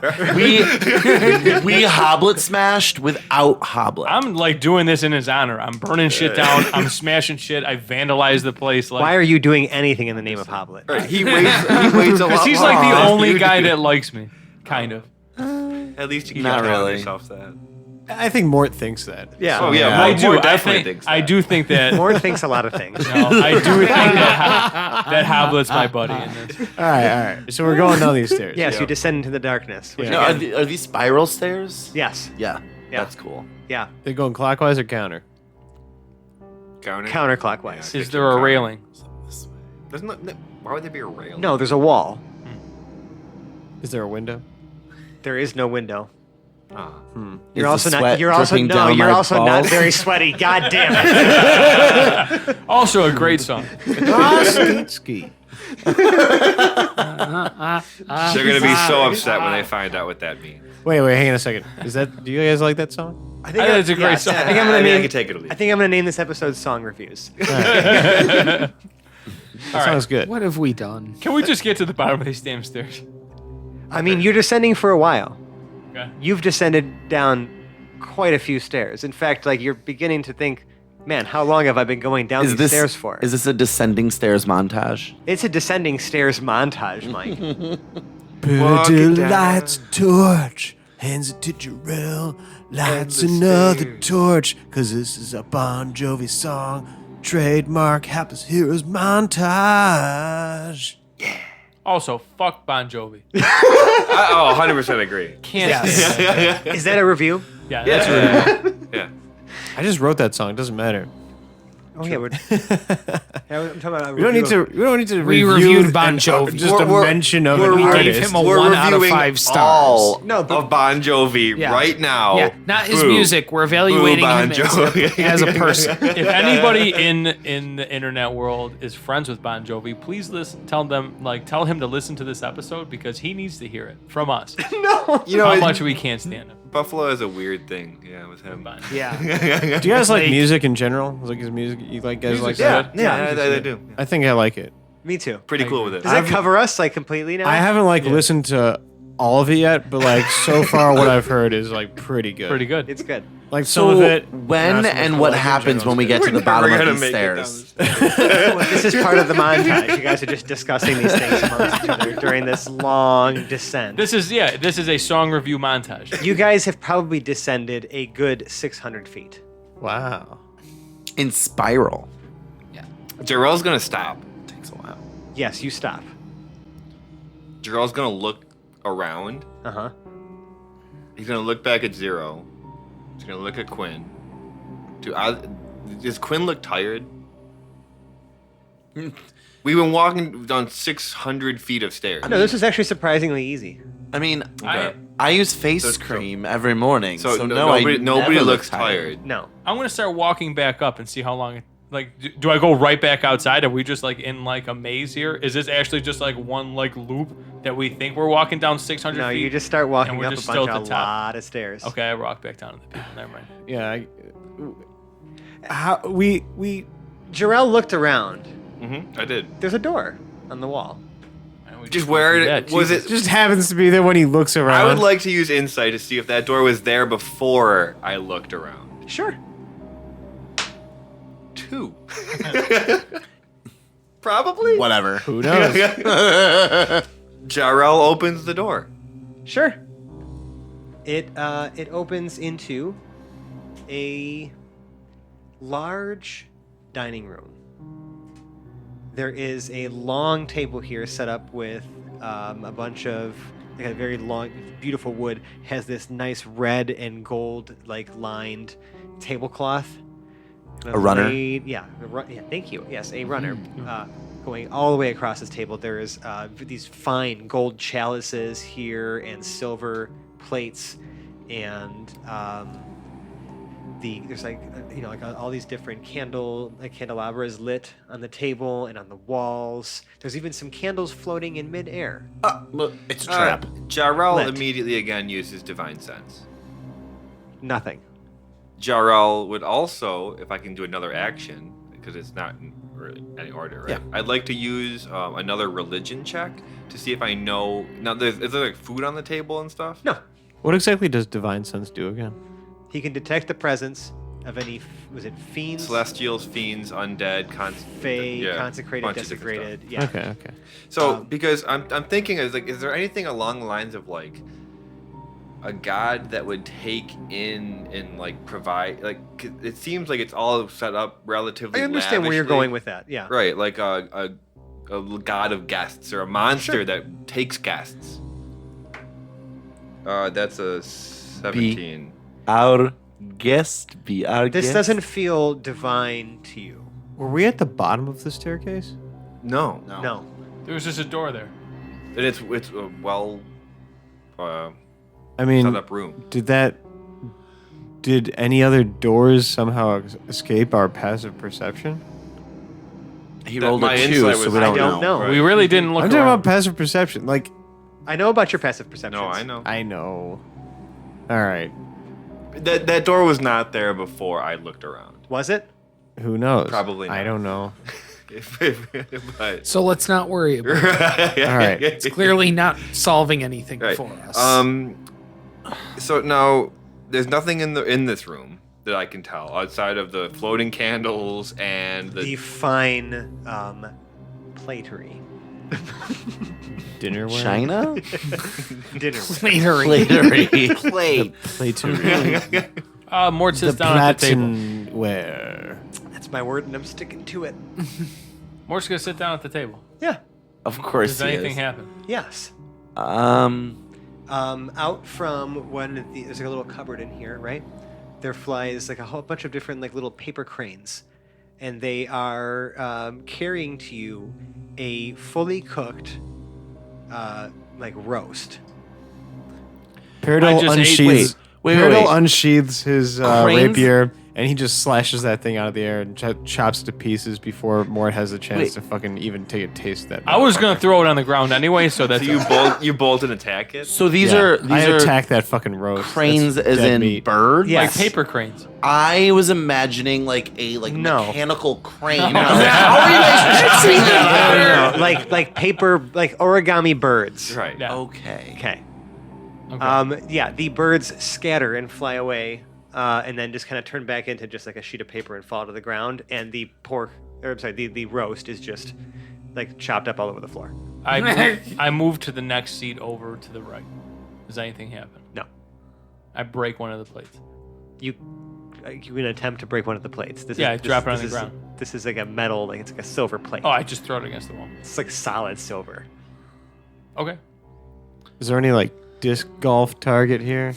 we hoblet smashed without hoblet. I'm like doing this in his honor. I'm burning shit down. I'm smashing shit. I vandalized the place. Like, Why are you doing anything in the name of Hoblet? Right, he waits a lot. Because he's like the longer. only guy that likes me. Kind of. At least you can Not tell really. yourself that. I think Mort thinks that. Yeah. Oh yeah, Yeah. Mort, I do. Mort I definitely think. thinks that. I do think that. Mort thinks a lot of things. No, I do think that Hoblet's my buddy in this. All right. So we're going down these stairs. Yes, Yeah. you descend into the darkness. Which No, again, are these spiral stairs? yes. Yeah, Yeah. that's cool. Yeah. They're going clockwise or counter? Counter. Counterclockwise. Is there a railing? Doesn't it, Why would there be a rail? No, there's a wall. Is there a window? There is no window. Ah. Is the sweat You're also dripping down you're my also not balls? very sweaty. God damn it. Also a great song. Ski. They're gonna be so upset when they find out what that means. Wait, hang on a second. Do you guys like that song? I think it's a great song. I think I'm gonna I name. can take it or leave. I think I'm gonna name this episode "Song Reviews." That sounds good. What have we done? Can we just get to the bottom of these damn stairs? I mean, you're descending for a while. Okay. You've descended down quite a few stairs. In fact, like you're beginning to think, man, how long have I been going down these stairs for? Is this a descending stairs montage? It's a descending stairs montage, Mike. Walk it down. lights torch, hands it to Jarrell, lights the another stairs. torch, cause this is a Bon Jovi song, trademark Hapless Heroes montage. Also, fuck Bon Jovi. 100% agree. Can't. Is that a review? Yeah, that's really. Yeah. I just wrote that song, it doesn't matter. Oh yeah, I'm talking about. We don't need to We review reviewed Bon an- Jovi. just a mention of we're an We reviewing- gave artist. him a We're 1 out of reviewing 5 stars. all No, but- of Bon Jovi Yeah. right now. Yeah, not his Boo. music. We're evaluating Boo, him Bon Jovi. as a person. If anybody in the internet world is friends with Bon Jovi, please listen. Tell him to listen to this episode because he needs to hear it from us. No. You know, How much we can't stand him. Buffalo is a weird thing. Yeah, with him. Bon. Yeah. Do you guys like Like- music in general? Like his music? You like guys like Music's that? good. Yeah, I do. I think I like it. Me too. Pretty cool with it. Does that cover us like completely now? I haven't listened to all of it yet, but like so far what I've heard is like pretty good. Pretty good. It's good. Like some So of it. when not so much, and but, what like, in happens general when we is get to good. the bottom Never of gonna these make it down stairs? Well, this is part of the montage. You guys are just discussing these things amongst each other during this long descent. This is a song review montage. You guys have probably descended a good 600 feet. Wow. In spiral. Jarrell's gonna stop. Takes a while. Yes, you stop. Jarrell's gonna look around. Uh huh. He's gonna look back at Zero. He's gonna look at Quinn. Does Quinn look tired? We've been walking down 600 feet of stairs. No, this is actually surprisingly easy. I mean, I, I use face So- cream every morning, So, so no, no, nobody I never looks look tired. No. I'm gonna start walking back up and see how long. Do I go right back outside? Are we just like in like a maze here? Is this actually just like one like loop that we think we're walking down 600 No, feet? you just start walking And we're up just a still bunch at of the top. lot of stairs. Okay, I walk back down to the people. Never mind. Yeah. How we Jarrell looked around. I did. There's a door on the wall. And we Just where Yeah, it was. Jesus. It just happens to be there when he looks around. I would like to use insight to see if that door was there before I looked around. Sure. 2. Probably. Whatever. Who knows? Jarrell opens the door. Sure. It opens into a large dining room. There is a long table here set up with a bunch of like a very long, beautiful wood. Has this nice red and gold like lined tablecloth. A runner? Yeah, thank you. Yes, a runner. Going all the way across this table, there is these fine gold chalices here and silver plates, and there's like all these different candelabras lit on the table and on the walls. There's even some candles floating in midair. Look, it's a trap. Jarrell Lit. immediately again uses divine sense. Nothing. Jarrell would also, if I can do another action, because it's not in really any order, right? Yeah. I'd like to use another religion check to see if I know. Now, is there like food on the table and stuff? No. What exactly does divine sense do again? He can detect the presence of any fiends, Celestials, fiends, undead, fae, consecrated, bunch of different desecrated. stuff. Yeah. Okay. So, because I'm thinking, is there anything along the lines of like a god that would take in and like provide, like, 'cause it seems like it's all set up relatively. I understand where you're lavishly. going with that. Yeah. Right, like a god of guests or a monster Sure. that takes guests. That's a 17. Our guest be our This guest. doesn't feel divine to you. Were we at the bottom of the staircase? No. No. There was just a door there. And it's a well I set mean, up room. did any other doors somehow escape our passive perception? He That rolled my a 2, insight so was- we I don't don't know. Right. We really didn't look I'm talking around. about passive perception. Like, I know about your passive perception. No, I know. I know. All right. That door was not there before I looked around. Was it? Who knows? Probably I not. don't know. But, So let's not worry about it. All right. It's clearly not solving anything Right. for us. So now there's nothing in this room that I can tell outside of the floating candles and The the fine platery. Dinnerware. China? Dinner. Platery. Flatery. Plate. Platery. Mort The sits down at the table. Platinware. That's my word, and I'm sticking to it. Mort's gonna sit down at the table. Yeah. Of course Does he anything is. happen? Yes. Out from one of the, there's like a little cupboard in here, right? There flies like a whole bunch of different like little paper cranes, and they are carrying to you a fully cooked like roast. Peridot I just ate- unsheathes. wait, Peridot wait. unsheathes his Cranes? rapier, and he just slashes that thing out of the air and chops to pieces before Mort has a chance Wait. to fucking even take a taste of that. I was gonna motherfucker. throw it on the ground anyway, so that's you bolt and attack it. So these Yeah. are I these are attack that fucking roast. cranes That's as dead in meat. birds? Yeah. like paper cranes. I was imagining like a No. mechanical crane. No. How are you guys picturing that? No, like paper, like origami birds. Right. Yeah. Okay. Okay. Okay. Yeah, the birds scatter and fly away, and then just kind of turn back into just like a sheet of paper and fall to the ground. And the pork, or I'm sorry, the roast is just like chopped up all over the floor. I moved to the next seat over to the right. Does anything happen? No, I break one of the plates. you can attempt to break one of the plates. This Yeah, I drop it on this the is- ground. This is like a metal, like it's like a silver plate. Oh, I just throw it against the wall. It's like solid silver. Okay. Is there any like disc golf target here?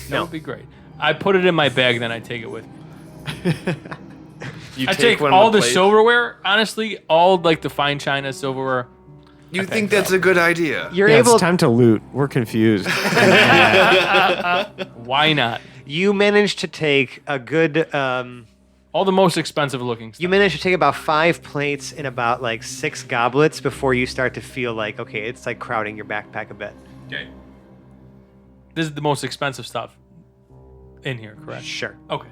That would be great. I put it in my bag, then I take it with me. You I take one of all the plates. silverware, honestly, all like the fine china silverware. You think that's a good idea? You're Yeah, able. it's time to loot. We're confused. Why not? You managed to take a good. All the most expensive looking stuff. You manage to take about 5 plates and about like 6 goblets before you start to feel like, okay, it's like crowding your backpack a bit. Okay. This is the most expensive stuff in here, correct? Sure. Okay.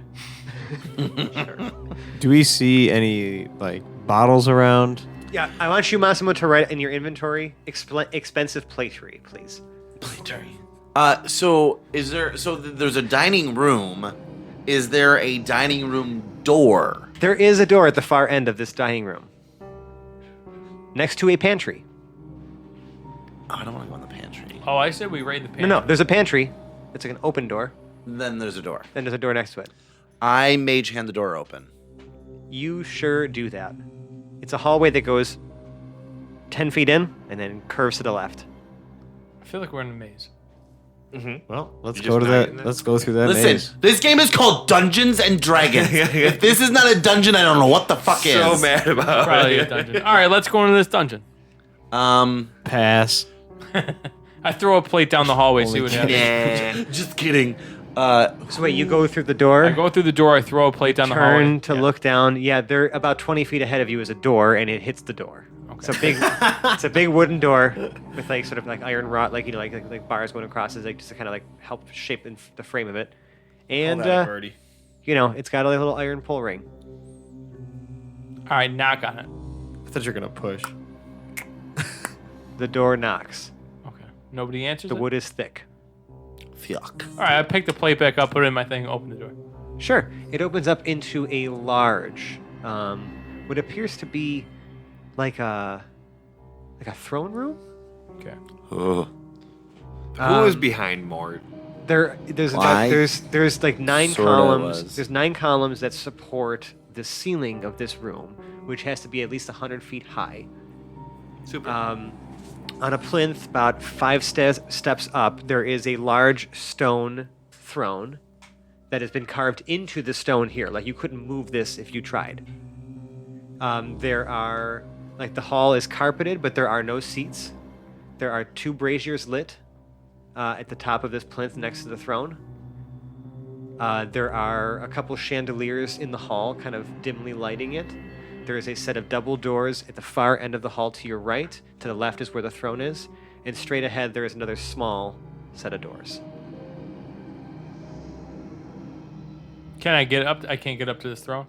Do we see any like bottles around? Yeah, I want you, Massimo, to write in your inventory expensive platery, please. So is there? So there's a dining room. Is there a dining room door? There is a door at the far end of this dining room, next to a pantry. Oh, I don't want to go in the pantry. Oh, I said we raid the pantry. No, there's a pantry. It's like an open door. Then there's a door. Then there's a door next to it. I mage hand the door open. You sure do that. It's a hallway that goes 10 feet in and then curves to the left. I feel like we're in a maze. Well, let's You go just to died that. in it? Let's go through that Listen, maze. this game is called Dungeons and Dragons. If this is not a dungeon, I don't know what the fuck is. So mad about Probably a it. dungeon. All right, let's go into this dungeon. Pass. I throw a plate down the hallway, see what happens. Nah, just kidding. So wait, you go through the door, I go through the door, I throw a plate down the hallway. turn to Yeah. look down. Yeah, there about 20 feet ahead of you is a door, and it hits the door. It's a big, it's a big wooden door with like sort of like iron rod, like like bars going across it, like just to kind of like help shape the frame of it. And Birdie. it's got a little iron pull ring. All right, knock on it. I thought you were gonna push. The door knocks. Okay. Nobody answers The it? wood is thick. Fuck. All right, I pick the plate back up, put it in my thing, open the door. Sure. It opens up into a large, what appears to be like a throne room. Okay. Ugh. Who is behind Mort? There's Why? there's like 9 Sorta columns. was. There's 9 columns that support the ceiling of this room, which has to be at least 100 feet high. Super. On a plinth about 5 steps up, there is a large stone throne that has been carved into the stone here. Like you couldn't move this if you tried. There are Like the hall is carpeted, but there are no seats. There are 2 braziers lit at the top of this plinth next to the throne. There are a couple chandeliers in the hall, kind of dimly lighting it. There is a set of double doors at the far end of the hall to your right. To the left is where the throne is. And straight ahead, there is another small set of doors. Can I get up? I can't get up to this throne.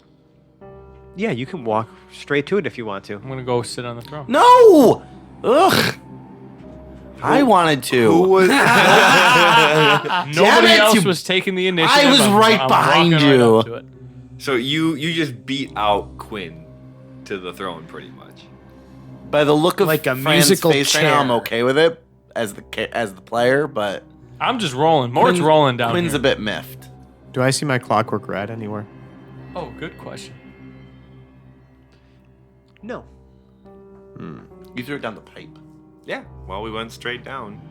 Yeah, you can walk straight to it if you want to. I'm gonna go sit on the throne. No! Ugh! I wanted to. Who was? Nobody it, else you- was taking the initiative. I was right I'm behind walking you. up to it. So you just beat out Quinn to the throne, pretty much. By the look of Like a Fran's musical face right now, I'm chair. okay with it as the player, but I'm just rolling. Mort's Quinn's- rolling down Quinn's here. a bit miffed. Do I see my clockwork rat anywhere? Oh, good question. No. You threw it down the pipe. Yeah. Well, we went straight down.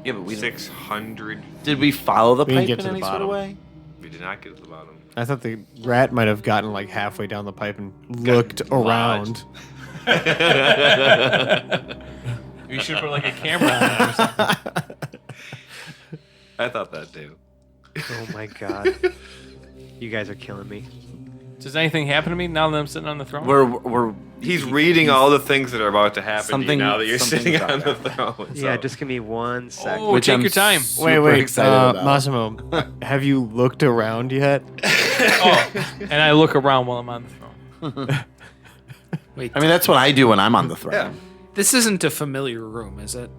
Yeah, but we didn't. 600. Did we follow the We didn't pipe get in to the any sort of bottom. way? We did not get to the bottom. I thought the rat might have gotten like halfway down the pipe and looked around. You should put like a camera on it or something. I thought that too. Oh my god. You guys are killing me. Does anything happen to me now that I'm sitting on the throne? We're He's reading all the things that are about to happen to you Something- now that you're something's sitting on the up. throne. Yeah, so- just give me 1 sec. Oh, Which take I'm your time. super Wait, excited about. Massimo, have you looked around yet? Oh, and I look around while I'm on the throne. Wait, I mean, that's what I do when I'm on the throne. Yeah. this isn't a familiar room, is it?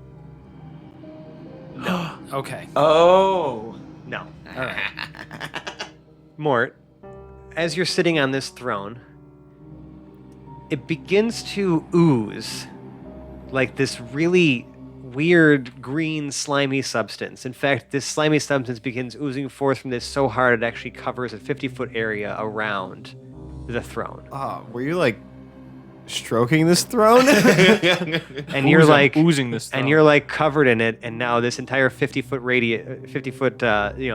No. Okay. Oh. No. All right. Mort, as you're sitting on this throne, it begins to ooze like this really weird green slimy substance. In fact, this slimy substance begins oozing forth from this so hard it actually covers a 50-foot area around the throne. Were you like stroking this throne? And you're like oozing this. and you're like covered in it, and now this entire 50-foot radius, 50-foot,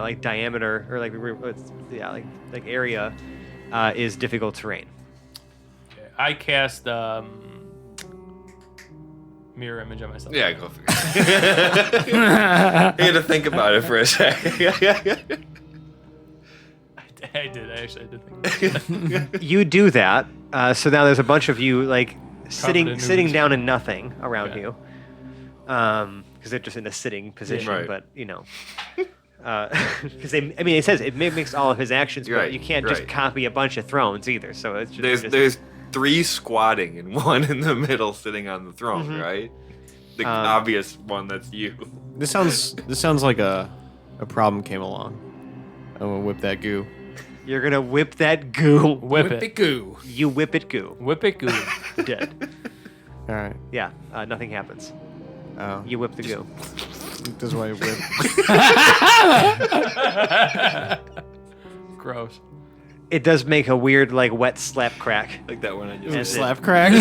like diameter or like like area is difficult terrain. I cast mirror image on myself. Yeah, go through. You had to think about it for a second. I did. I did think. You do that, so now there's a bunch of you like sitting in sitting ooze. down in nothing around Okay. you, because they're just in a sitting position. Right. But because it says it mimics all of his actions, but Right, you can't just right. copy a bunch of thrones either. So it's just, There's 3 squatting and 1 in the middle sitting on the throne, Mhm. right? The obvious one that's you. This sounds like a problem came along. I'm gonna whip that goo. You're gonna whip that goo. Whip it. Goo. You whip it goo. Whip it. Goo. Dead. All right. Yeah. Nothing happens. Oh, You whip the goo. this is why I whip. Gross. It does make a weird like wet slap crack. Like that one I just As it- Slap crack.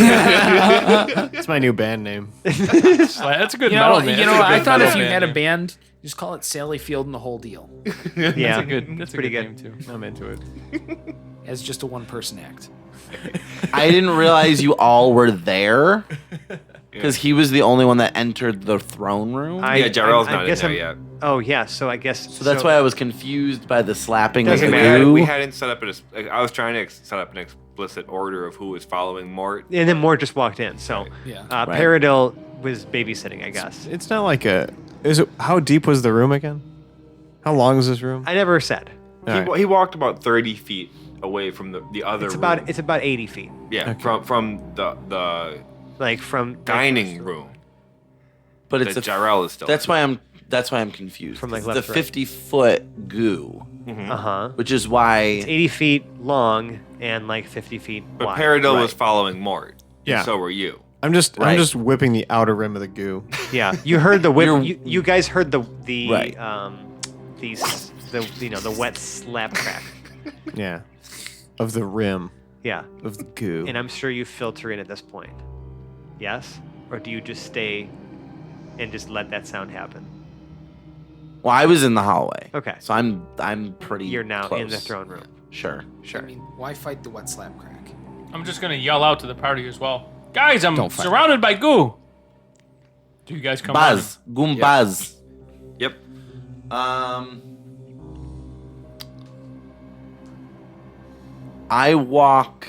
It's my new band name. That's a good You metal know, band. you know. That's a I good thought metal if you band had a name. band, just call it Sally Field and the whole deal, Yeah. That's a good. That's a pretty good good. name too. I'm into it. as just a one-person act. I didn't realize you all were there because he was the only one that entered the throne room. Yeah, Jarrell's not in guess there I'm- yet. Oh yeah, so I guess so that's why I was confused by the slapping of Doesn't the matter. goo. We hadn't set up I was trying to set up an explicit order of who was following Mort. And then Mort just walked in. So Yeah. Right. Paradil was babysitting, I guess. It's not like a. Is it? How deep was the room again? How long is this room? I never said. All right. He walked about 30 feet away from the other It's room. about 80 feet, Yeah, Okay. from the like from dining room but that it's a, Jarrell is still that's why I'm confused. From, like, It's left the to right. 50-foot goo, Mhm. Uh huh. which is why 80 feet long and like 50 feet But wide. Paradil was Right. following Mort. Yeah. And so were you. I'm just Right. whipping the outer rim of the goo. Yeah, you heard the whip. You're- You guys heard the Right. the wet slap crack. Yeah. Of the rim Yeah, of the goo. and I'm sure you filter in at this point. Yes, or do you just stay and just let that sound happen? well, I was in the hallway. Okay. So I'm pretty. You're now in the close. throne room. Sure. Sure. I mean, why fight the wet slap crack? I'm just gonna yell out to the party as well. Guys, I'm Don't fight. surrounded by goo. Do you guys come Buzz. Goombaz. Yep. I walk.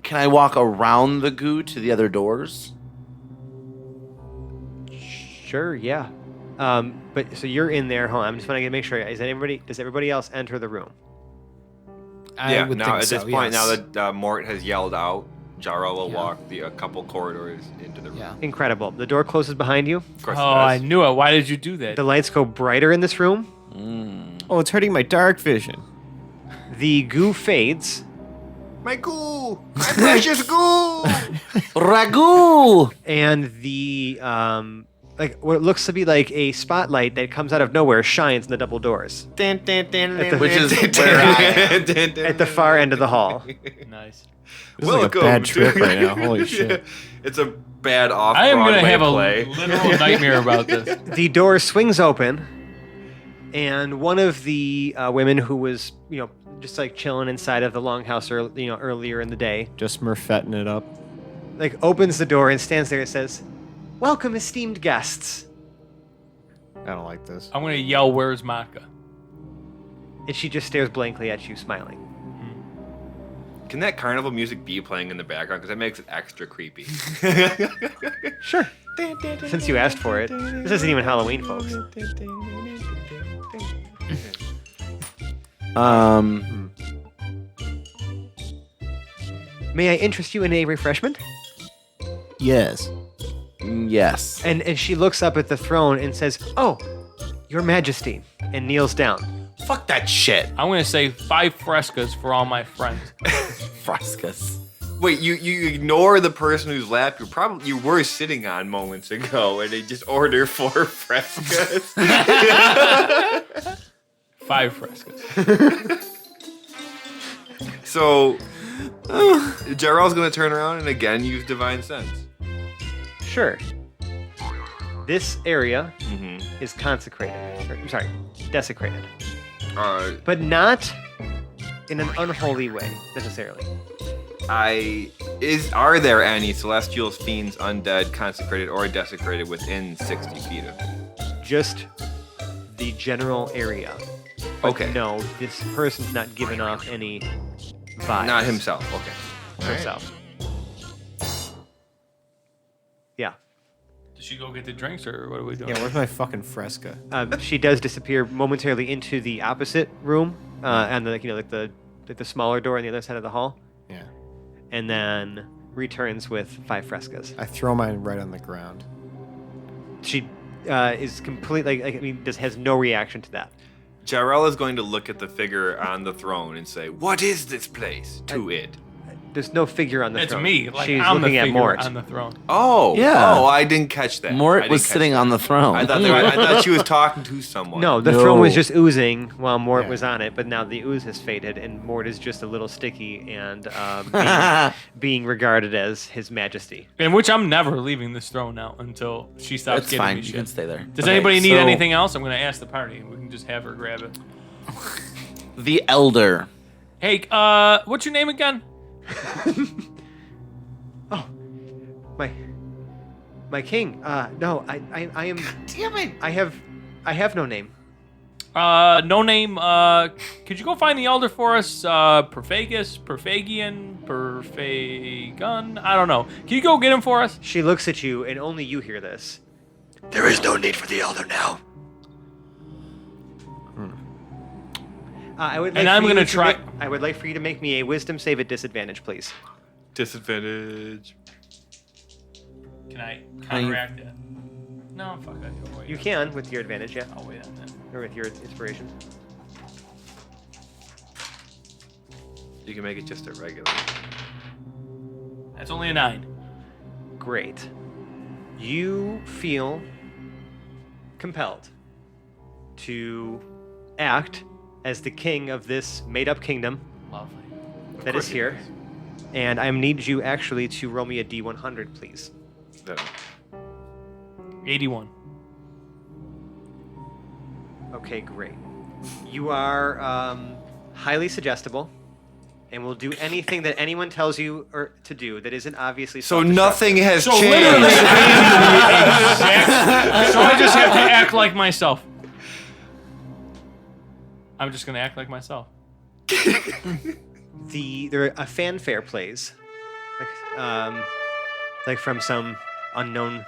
Can I walk around the goo to the other doors? Sure, yeah. But so you're in there. Hold on, I'm just want to make sure. Does everybody else enter the room? I would now think at so, this point, yes. now that Mort has yelled out, Jarrell will Yeah. walk a couple corridors into the room. Yeah. Incredible. The door closes behind you. Of course Oh, it does. I knew it. Why did you do that? The lights go brighter in this room. Oh, it's hurting my dark vision. The goo fades. My ghoul! My precious ghoul! Ragu! And the like what looks to be like a spotlight that comes out of nowhere shines in the double doors Which is where I am. at the far end of the hall. Nice. This is like a bad trip right now. Holy shit. It's a bad off I am Broadway gonna have a play. literal nightmare about this. The door swings open, and one of the women who was, just like chilling inside of the longhouse, earlier in the day, Just Smurfetting it up. like opens the door and stands there and says, "Welcome, esteemed guests." I don't like this. I'm gonna yell, "Where's Maka?" And she just stares blankly at you, smiling. Can that carnival music be playing in the background? Because that makes it extra creepy. Sure. Since you asked for it. This isn't even Halloween, folks. May I interest you in a refreshment? Yes. Yes. And she looks up at the throne and says, "Oh, your majesty," and kneels down. Fuck that shit. I'm gonna say 5 frescas for all my friends. Froscus. Wait, you ignore the person whose lap you were sitting on moments ago, and they just order 4 frescas. 5 frescas. So, Jarrell's gonna turn around and again use divine sense. Sure. This area Mm-hmm. is consecrated. Desecrated. Are But not in an unholy way, necessarily. there any celestials, fiends, undead, consecrated, or desecrated within 60 feet of it? Just the general area. But Okay. no, this person's not giving off any vibes. Not himself. Okay. Himself. Yeah. Did she go get the drinks, or what are we doing? Yeah, where's my fucking fresca? She does disappear momentarily into the opposite room, and the smaller door on the other side of the hall, Yeah. and then returns with 5 frescas. I throw mine right on the ground. She is completely just has no reaction to that. Jarrell is going to look at the figure on the throne and say, "What is this place?" to it. There's no figure on the It's throne. me. Like She's I'm the looking at figure Mort. on the throne. Oh. Yeah. Oh, I didn't catch that. I Mort didn't was catch sitting that. on the throne. I thought she was talking to someone. No, the throne was No. just oozing while Mort Yeah. was on it, but now the ooze has faded, and Mort is just a little sticky and being regarded as His Majesty. In which I'm never leaving this throne now until she stops That's giving fine. me You shit. can stay there. Does Okay, anybody need so anything else? I'm gonna ask the party, and we can just have her grab it. The Elder. Hey, what's your name again? My king. No, I am. Damn it. I have no name. No name. Could you go find the elder for us? Perfagus, Perfagian, Perfagun? I don't know. Can you go get him for us? She looks at you, and only you hear this. There is no need for the elder now. I would like And for I'm you gonna to try- make- I would like for you to make me a wisdom save at disadvantage, please. Disadvantage. Can I you- counteract it? No, fuck it. I'll wait. You can with your advantage, yeah, I'll wait on that. or with your inspiration. You can make it just a regular. That's only a 9. Great. You feel compelled to act as the king of this made-up kingdom Lovely. that is here, and I need you actually to roll me a D100, please. That- 81. Okay, great. You are highly suggestible. and will do anything that anyone tells you or to do that isn't obviously So self-destructive. nothing has So changed. literally, so I just have to act like myself. I'm just gonna act like myself. A fanfare plays, like from some unknown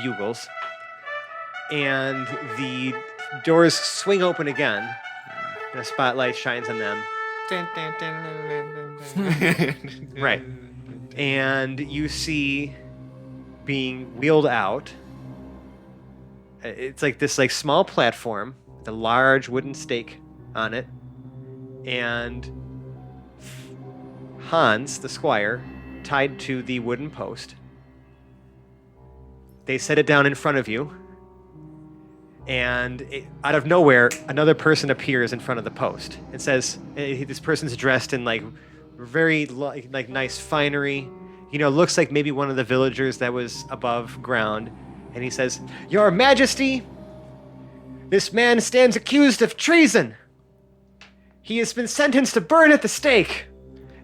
bugles, and the doors swing open again. And a spotlight shines on them. Right, and you see being wheeled out. It's like this small platform, with a large wooden stake on it, and Hans, the squire, tied to the wooden post. They set it down in front of you, and out of nowhere, another person appears in front of the post. It says, this person's dressed in very nice finery. Looks like maybe one of the villagers that was above ground. And he says, "Your Majesty, this man stands accused of treason. He has been sentenced to burn at the stake.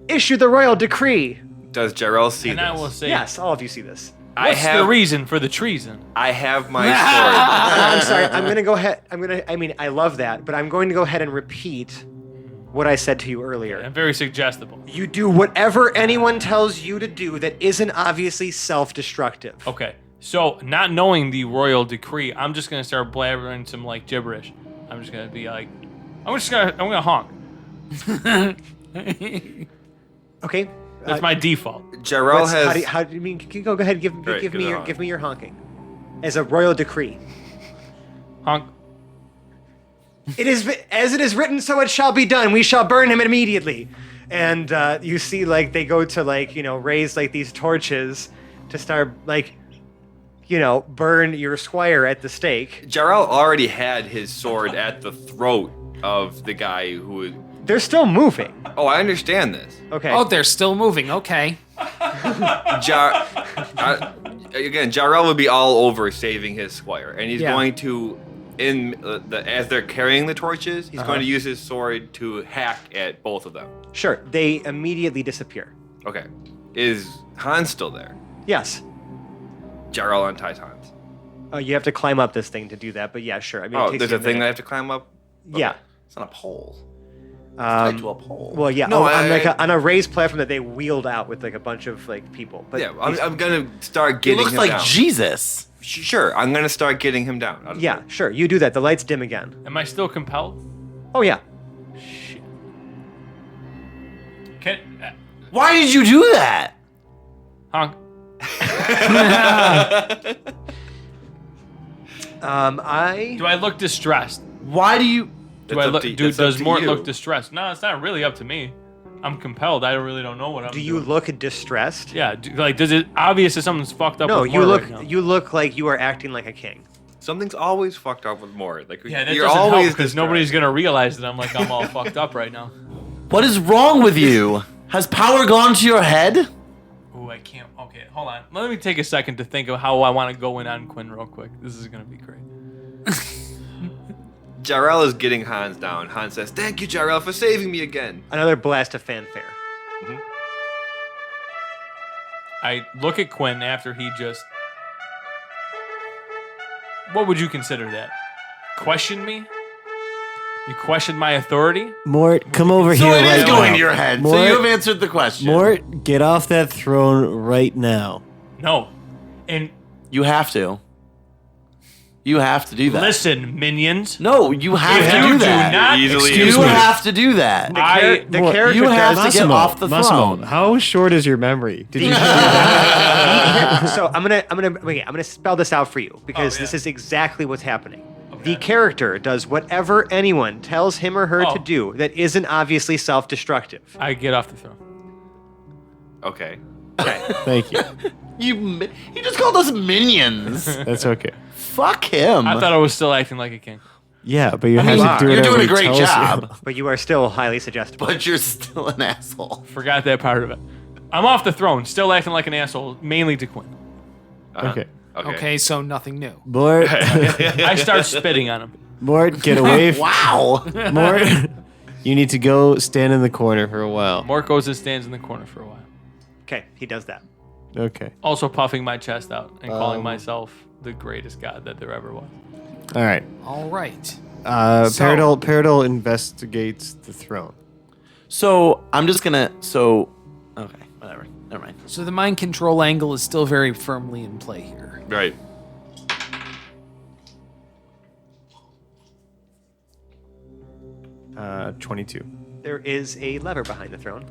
Issue the royal decree." Does Jarrell see And this? I will say, Yes, all of you see this. what's the reason for the treason? I have my sword. I'm sorry. I'm going to go ahead. I love that, but I'm going to go ahead and repeat what I said to you earlier. And very suggestible. You do whatever anyone tells you to do that isn't obviously self-destructive. Okay, so not knowing the royal decree, I'm just gonna start blabbering some gibberish. I'm just gonna be like, I'm gonna honk. Okay. That's my default. Jarrell has. How do you mean? Can you go ahead and give Right, give give me it your on. give me your honking as a royal decree. Honk. It is as it is written, so it shall be done. We shall burn him immediately. And you see, they go to raise these torches to start burn your squire at the stake. Jarrell already had his sword at the throat of the guy who was. They're still moving. Oh, I understand this. Okay. Oh, they're still moving. Okay. Again, Jarrell would be all over saving his squire, and he's Yeah. going to, as they're carrying the torches, he's Uh-huh. going to use his sword to hack at both of them. Sure. They immediately disappear. Okay, is Hans still there? Yes. Jarrell unties Hans. Oh, you have to climb up this thing to do that, but yeah, sure. I mean, it Oh, takes there's you a thing that I minute. have to climb up. Yeah. It's on a pole. Tied to a pole. Well, yeah. No, on a raised platform that they wheeled out with a bunch of people. But Yeah, I'm gonna start It getting looks him like down. Jesus. Sure, I'm gonna start getting him down. yeah, sure. You do that. The lights dim again. Am I still compelled? Oh yeah. Shit. Can Why did you do that? honk? I Do I look distressed? Why do you? Do I It's up look? to- Do, it's up does to Mort you. look distressed? No, it's not really up to me. I'm compelled. I really don't know what I'm do you doing. look distressed? Yeah, does it obvious that something's fucked up? No, with you Mort look right now? you look like you are acting like a king. Something's always fucked up with Mort. Like Yeah, that you're doesn't help always because nobody's gonna realize that I'm all fucked up right now. What is wrong with you? Has power gone to your head? Ooh, I can't. Okay, hold on. Let me take a second to think of how I want to go in on Quinn real quick. This is gonna be great. Jarrell is getting Hans down. Hans says, "Thank you, Jarrell, for saving me again." Another blast of fanfare. I look at Quinn after he just. What would you consider that? Question me? You questioned my authority? Mort, come over So here it right is going now. to your head. Mort, So you have answered the question. Mort, get off that throne right now. No. And You have to. You have to do that. listen, minions. No, you have If to you do do that. not Easily excuse You me. have to do that. The Mort, character you have does. to get off the throne. How short is your memory? Did you? So I'm gonna spell this out for you because Oh, this yeah. is exactly what's happening. Okay. The character does whatever anyone tells him or her Oh. to do that isn't obviously self-destructive. I get off the throne. Okay. Thank you. He just called us minions. That's okay. Fuck him. I thought I was still acting like a king. Yeah, but you I have mean, to do you're whatever doing a he great tells you. job, But you are still highly suggestible. but you're still an asshole. Forgot that part of it. I'm off the throne, still acting like an asshole, mainly to Quinn. Okay. Okay, so nothing new. Mort, I start spitting on him. Mort, get away. Wow. Mort, You need to go stand in the corner for a while. Mort goes and stands in the corner for a while. Okay, he does that. Okay. Also puffing my chest out and calling Um, myself the greatest god that there ever was. All right. All right. Peridot investigates the throne. So I'm just gonna. Okay, whatever. Never mind. So the mind control angle is still very firmly in play here. Right. Uh, 22. There is a lever behind the throne.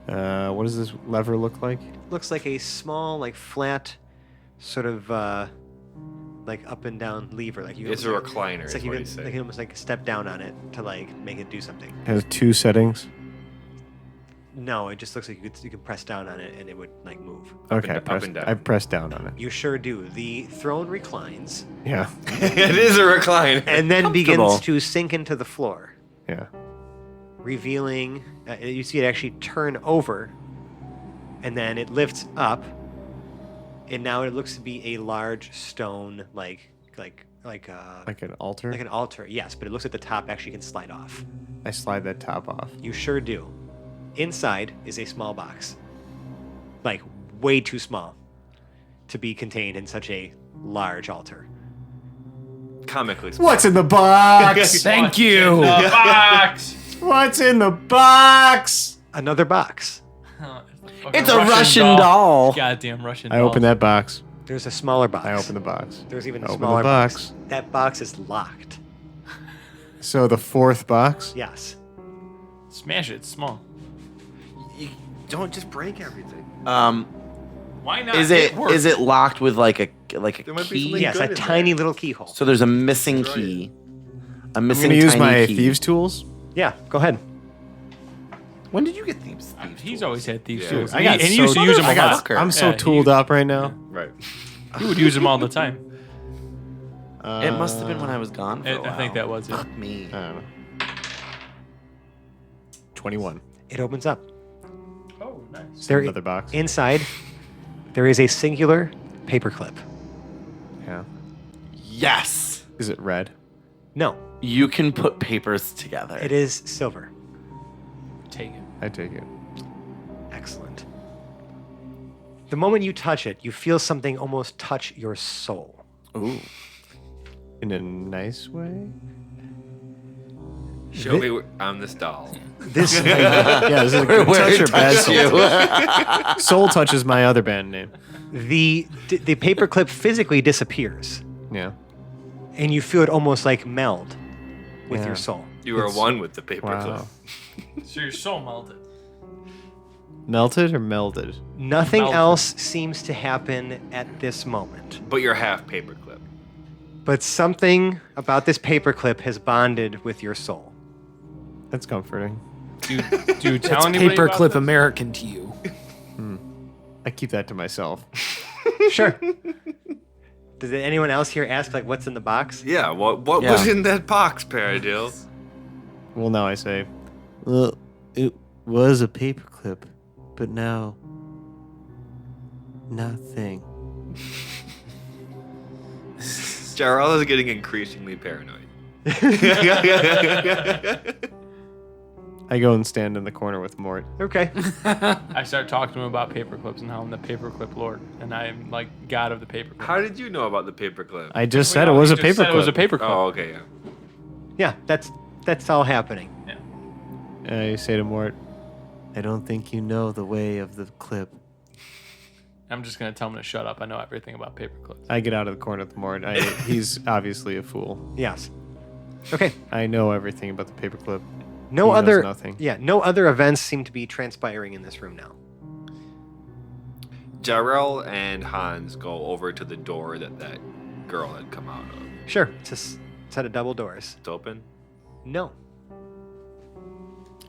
What does this lever look like? Looks like a small, like flat, sort of like up and down lever. Like you. It's a almost- recliner, It's is like you what can, he's saying. like you almost like step down on it to like make it do something. It has 2 settings. No, it just looks like you can press down on it and it would like move. Okay, up and down. I pressed down on it. You sure do. The throne reclines Yeah. It is a recliner. and then Comfortable. begins to sink into the floor, Yeah. revealing. You see it actually turn over, and then it lifts up, and now it looks to be a large stone, like Like an altar. an altar. Yes, but it looks at the top actually can slide off. I slide that top off. You sure do. Inside is a small box, like way too small to be contained in such a large altar. Comically small. What's in the box? Thank you. The box. What's in the box? Another box. It's a Russian doll. Goddamn Russian I doll. open that box. There's a smaller box. I open the box. There's even a Open smaller the box. That box is locked. So the 4th box. Yes. Smash it. It's small. You don't just break everything. Why not? Is it works. is it locked with like a There might be key? something- Yes, good a in tiny there. little keyhole. So there's a missing Destroy it. key. A I'm missing gonna use tiny my key. thieves' tools. Yeah, go ahead. When did you get thieves? He's always had thieves Yeah. tools. I got and he so- used to use them I a got- lot. Motherfucker. I'm so Yeah, tooled up right now. Right. He would use them all the time. It must have been when I was gone for a while. I think that was it. Fuck me. I don't know. 21. It opens up. Oh, nice. There, Another box. inside, there is a singular paperclip. Yeah. Yes. Is it red? No, You can put papers together. it is silver. Take it. I take it. Excellent. The moment you touch it, you feel something almost touch your soul. Ooh. In a nice way? Show me I'm this doll. This Yeah, this is a good Where touch it or bad touched soul? you. Soul Touch is my other band name. the paperclip physically disappears, Yeah. and you feel it almost like meld with Yeah. your soul. You are It's- one with the paperclip. Wow. So your soul melted. Melted or melded? Nothing Melted. else seems to happen at this moment. But you're half paperclip. But something about this paperclip has bonded with your soul. That's comforting. Do you tell It's anybody about paperclip this? American to you. I keep that to myself. Sure. Does anyone else here ask, like, what's in the box? Yeah, what Yeah. was in that box, Paradil? Well, now I say, well, it was a paperclip, but now, nothing. Jarrell is getting increasingly paranoid. I go and stand in the corner with Mort. Okay. I start talking to him about paperclips and how I'm the paperclip lord and I'm like god of the paperclip. How did you know about the paperclip? I just Well, said it no, was he a just said paperclip. It was a paperclip. Oh, okay, yeah. Yeah, that's all happening. I say to Mort, I don't think you know the way of the clip. I'm just gonna tell him to shut up. I know everything about paperclips. I get out of the corner with Mort. He's obviously a fool. Yes. Okay. I know everything about the paperclip. No He knows other nothing. Yeah, no other events seem to be transpiring in this room now. Jarrell and Hans go over to the door that girl had come out of. Sure. It's a set of double doors. It's open. No.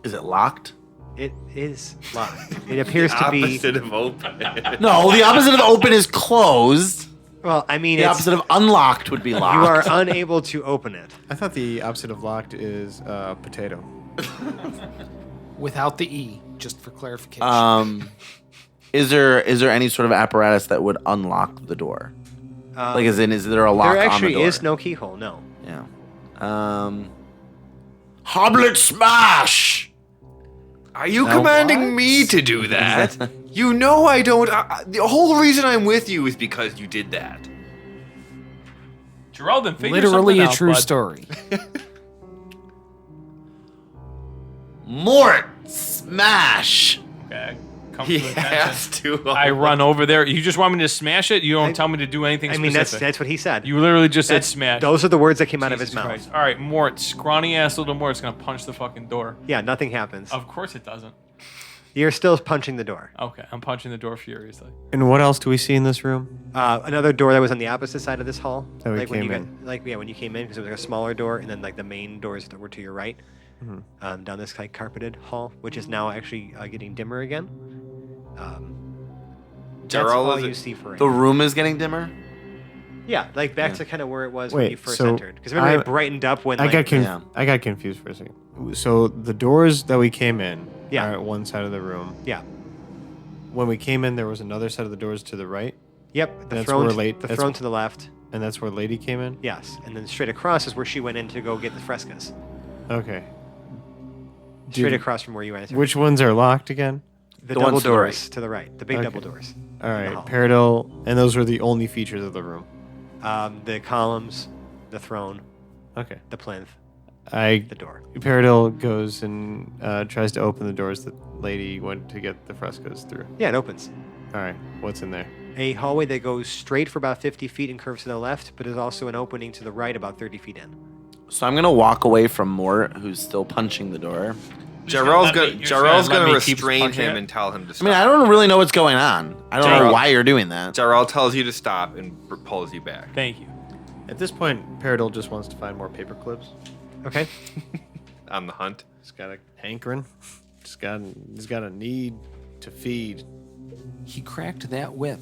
Is it locked? It is locked. It appears to be Opposite of open. No, the opposite of open is closed. well, I mean The it's, opposite of unlocked would be you locked. are unable to open it. I thought the opposite of locked is potato. Without the E, just for clarification. Is there any sort of apparatus that would unlock the door? Like, as in, is there a lock there on the actually door? is no keyhole, no. Yeah. Hoblet smash! Are you commanding me to do that? You know I don't. The whole reason I'm with you is because you did that. Gerald, then figure Literally something a out, true bud. story. Mort smash! Okay. Come He to attention. has to. I run over there. You just want me to smash it? You don't tell me to do anything I mean, specific. that's what he said. You literally just said That's- smash. Those are the words that came out of his Jesus mouth. Christ. All right, Mort, scrawny ass little Mort's gonna punch the fucking door. Yeah, nothing happens. Of course it doesn't. You're still punching the door. Okay, I'm punching the door furiously. And what else do we see in this room? Another door that was on the opposite side of this hall. That we like when came you in. when you came in, because it was like a smaller door, and then like the main doors that were to your right, Mm-hmm. down this like carpeted hall, which is now actually getting dimmer again. That's Jarl, all is you it- see for right The now. room is getting dimmer? Yeah, like back to kind of where it was when Wait, you first so entered. Because remember, I- it brightened up when I like, got I got confused for a second. So the doors that we came in Yeah. are at one side of the room. yeah, When we came in, there was another set of the doors to the right, yep, the That's throne, where to, late- the that's- throne to the left. and that's where Lady came in. Yes, and then straight across is where she went in to go get the frescoes. Okay. Straight Did- across from where you entered. Which ones are locked again? the the double ones to the doors to the right, the big Okay. double doors. All in the right, hall. Paradol, and those were the only features of the room. The columns, the throne, Okay. the plinth, I the door. Paradol goes and tries to open the doors that Lady went to get the frescoes through. Yeah, it opens. All right, what's in there? A hallway that goes straight for about 50 feet and curves to the left, but is also an opening to the right about 30 feet in. So I'm gonna walk away from Mort, who's still punching the door. Jarrell's let me- gonna you're just Jarrell's gonna let gonna me keep restrain punching him it? and tell him to I stop. mean, I don't really know what's going on. I don't know Gerald. why you're doing that. Jarrell tells you to stop and pulls you back. Thank you. At this point, Paradol just wants to find more paper clips. Okay? On the hunt. He's got a hankering. He's got a need to feed. He cracked that whip.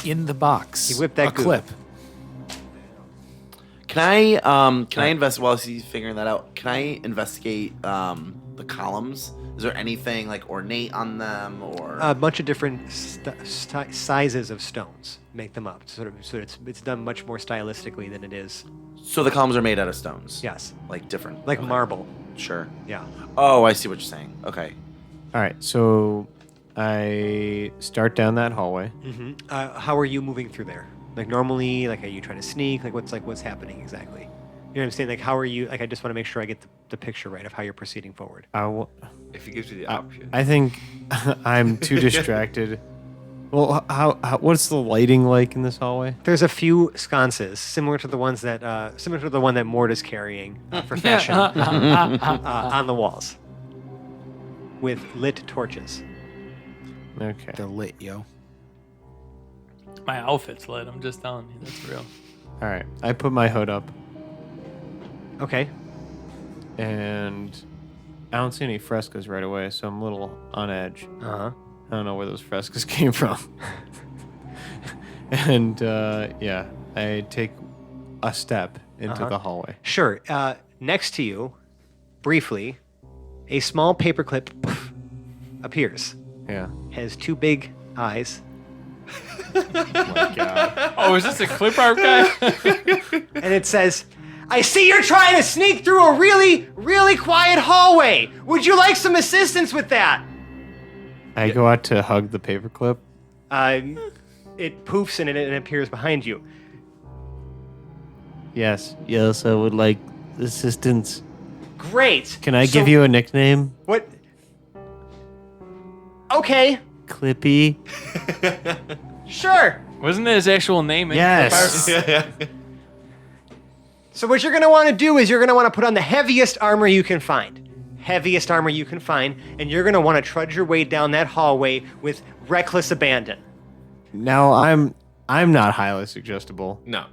In the box. He whipped that a goo. clip. Can I invest while he's figuring that out? Can I investigate the columns? Is there anything like ornate on them or? A bunch of different sizes of stones make them up. So it's done much more stylistically than it is. So the columns are made out of stones. Yes. Like different. Like okay. marble. Sure. Yeah. Oh, I see what you're saying. Okay. All right, so I start down that hallway. hmm how are you moving through there? Like normally, like are you trying to sneak? Like what's happening exactly? You know what I'm saying? Like how are you? Like I just want to make sure I get the picture right of how you're proceeding forward. If he gives you the option. I think I'm too distracted. Well, how what's the lighting like in this hallway? There's a few sconces similar to the ones that similar to the one that Mort is carrying for fashion on the walls with lit torches. Okay. They're lit, yo. My outfit's lit. I'm just telling you, that's real. All right. I put my hood up, Okay. and I don't see any frescoes right away, so I'm a little on edge. Uh huh. I don't know where those frescoes came from. And yeah, I take a step into the hallway. Sure. Next to you, briefly, a small paperclip appears. Yeah. Has two big eyes, Oh my god. Oh, is this a clip art guy? and it says, "I see you're trying to sneak through a really, really quiet hallway. Would you like some assistance with that?" I go out to hug the paperclip. It poofs and it appears behind you. Yes. Yes, I would like assistance. Great. Can I So give you a nickname? what? Okay. Clippy. Sure. Wasn't that his actual name? in Yes. clip art? So what you're gonna want to do is you're gonna want to put on the heaviest armor you can find. Heaviest armor you can find, and you're gonna want to trudge your way down that hallway with reckless abandon. Now I'm not highly suggestible. No.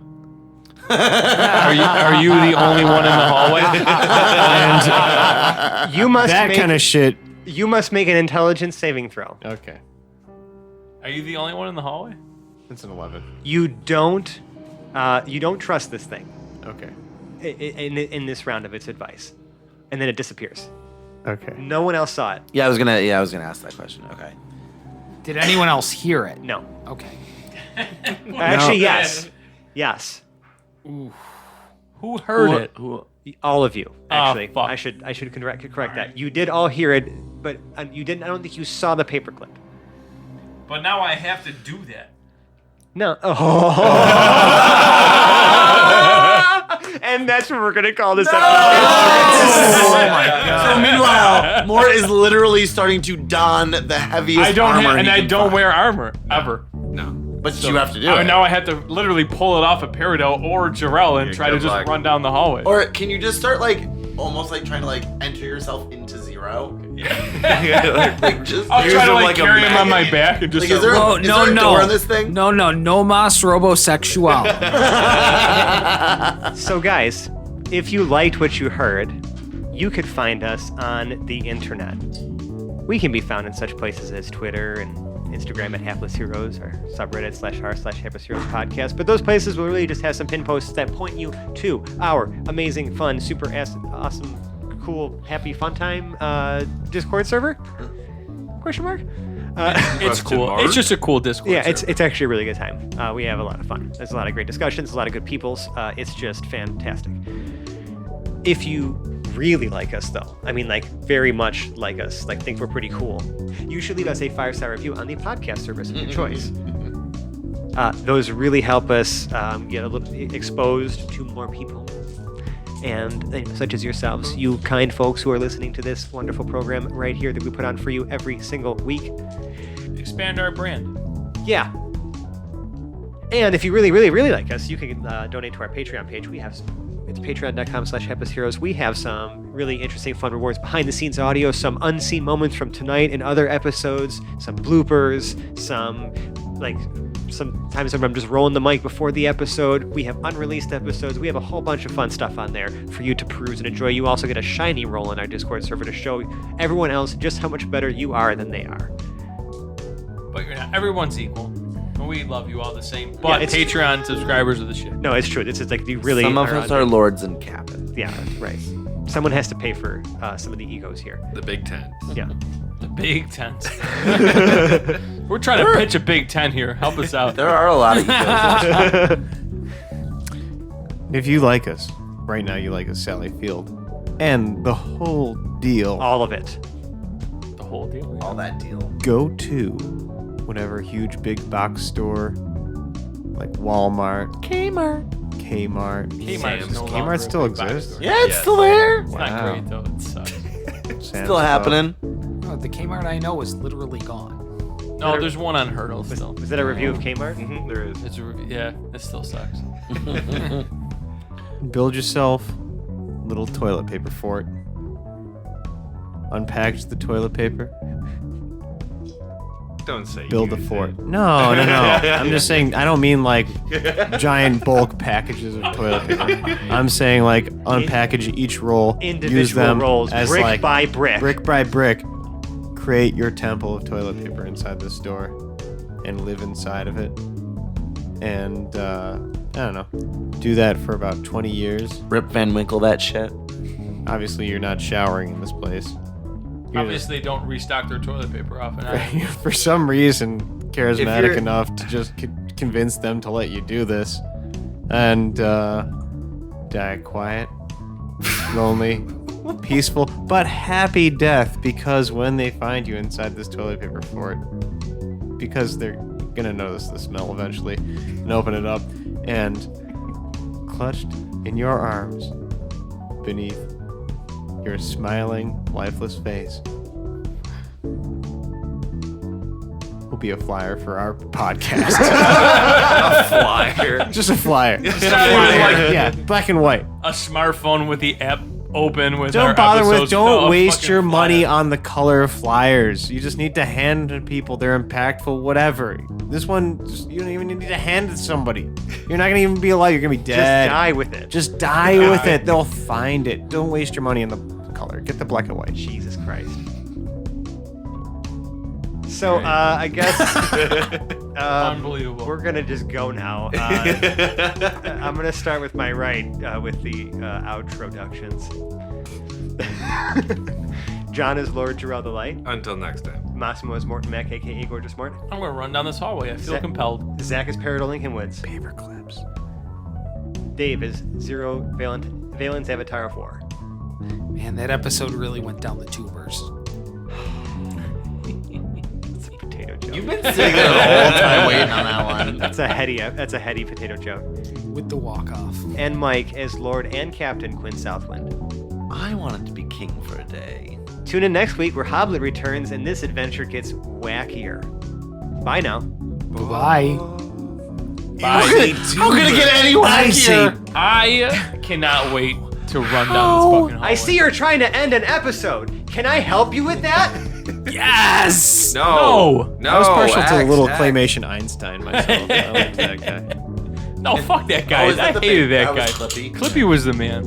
Are you the only one in the hallway? You must That make kind of shit. you must make an intelligence saving throw. Okay. Are you the only one in the hallway? It's an 11. You don't trust this thing Okay. in this round of its advice, and then it disappears. Okay. No one else saw it. Yeah, I was gonna ask that question. Okay. Did anyone else hear it? No. Okay. Actually, yes. Yes. Who heard it? Who? All of you, actually. fuck. I should correct that. You did all hear it, but you didn't. I don't think you saw the paperclip. But now I have to do that. No. And that's what we're gonna call this episode. Oh my god. So meanwhile, Mort is literally starting to don the heaviest I don't armor he I can don't find. wear armor ever. No. But you have to do it. Now I had to literally pull it off of Peridot or Jarrell and Yeah, try to good just luck. run down the hallway. Or can you just start like almost like trying to like enter yourself into zero? Like just I'll use try to him like like a carry him on my magnet. back and just like, is there, Whoa, is no, there a no. door on this thing? No mas robosexual. So, guys, if you liked what you heard, you could find us on the internet. We can be found in such places as Twitter and Instagram at Hapless Heroes or subreddit /r/Hapless Heroes podcast. But those places will really just have some pin posts that point you to our amazing, fun, super awesome, cool, happy, fun time Discord server? Question mark? it's Question cool. mark? It's just a cool Discord. Yeah, server. it's actually a really good time. We have a lot of fun. There's a lot of great discussions, a lot of good peoples. It's just fantastic. If you really like us, though, I mean, like very much like us, like think we're pretty cool, you should leave us a 5-star review on the podcast service of your choice. Those really help us get a little exposed to more people. And such as yourselves, you kind folks who are listening to this wonderful program right here that we put on for you every single week. Expand our brand. Yeah. And if you really, really, really like us, you can donate to our Patreon page. It's patreon.com/HaplessHeroes. We have some really interesting, fun rewards, behind the scenes audio, some unseen moments from tonight and other episodes, some bloopers, sometimes I'm just rolling the mic before the episode. We have unreleased episodes. We have a whole bunch of fun stuff on there for you to peruse and enjoy. You also get a shiny role in our Discord server to show everyone else just how much better you are than they are. But you're not. Everyone's equal. And we love you all the same. Yeah, But it's- Patreon subscribers are the shit. No, it's true. This is like you really. Some of are us on are the- lords and captains. Yeah, right. Someone has to pay for some of the egos here. The Big Ten. Yeah. The Big Tent. We're trying to pitch a Big Tent here. Help us out. There are a lot of egos. If you like us, right now you like us, Sally Field, and the whole deal, All of it. The whole deal. All that deal. go to whatever huge big box store like Walmart, Kmart. Kmart no longer Kmart still a big box exists. store. Yeah, it's still there. It's not great though. It sucks. Still happening. Oh, the Kmart I know is literally gone. No, there's one on Hurdle still. Was that a review of Kmart? Mm-hmm, there is. Yeah, it still sucks. Build yourself a little toilet paper fort. Unpackage the toilet paper. Don't say Build a use fort. it. No. I'm just saying. I don't mean like giant bulk packages of toilet paper. I'm saying like unpackage each roll, use Individual them rolls, as brick like by brick. brick by brick. Create your temple of toilet paper inside the store, and live inside of it. And I don't know. Do that for about 20 years. Rip Van Winkle that shit. Obviously, you're not showering in this place. You're Obviously, don't restock their toilet paper often. just, for some reason, charismatic you're- enough to just convince them to let you do this, and die quiet, lonely, peaceful, but happy death. Because when they find you inside this toilet paper fort, because they're gonna notice the smell eventually, and open it up, and clutched in your arms, beneath your smiling, lifeless face, will be a flyer for our podcast. Flyer. Just a flyer. not even like- Yeah, black and white. A smartphone with the app open with our Don't bother with. episodes. No, Don't a waste fucking your money flyer. on the color flyers. You just need to hand to people. They're impactful. Whatever. This one, you don't even need to hand it to somebody. You're not gonna even be alive. You're gonna be Just dead. die with it. Just die with it. They'll find it. Don't waste your money on the color. Get the black and white. Jesus Christ. So, I guess Unbelievable. we're going to just go now. I'm going to start with my right with the outroductions. John is Lord Jarrell the Light. Until next time. Massimo is Morton Mac, a.k.a. Gorgeous Mort. I'm gonna run down this hallway. I feel Zach- compelled. Zach is Peridot Lincoln Woods. Paper clips. Dave is Zero Valent Valen's Avatar of War. Man, that episode really went down the tubers. It's a potato joke. You've been sitting there the whole time waiting on that one. That's a heady potato joke. With the walk-off. And Mike as Lord and Captain Quinn Southwind. I wanted to be king for a day. Tune in next week where Hoblet returns and this adventure gets wackier. Bye now. Bye-bye. Bye. How could it get any wackier? I cannot wait to run down this fucking hallway. I see you're trying to end an episode. Can I help you with that? Yes! No. I was partial to a little X. claymation Einstein myself. I liked that guy. No, fuck that guy. Oh, is that I the hated big- that that guy. was Clippy? Clippy was the man.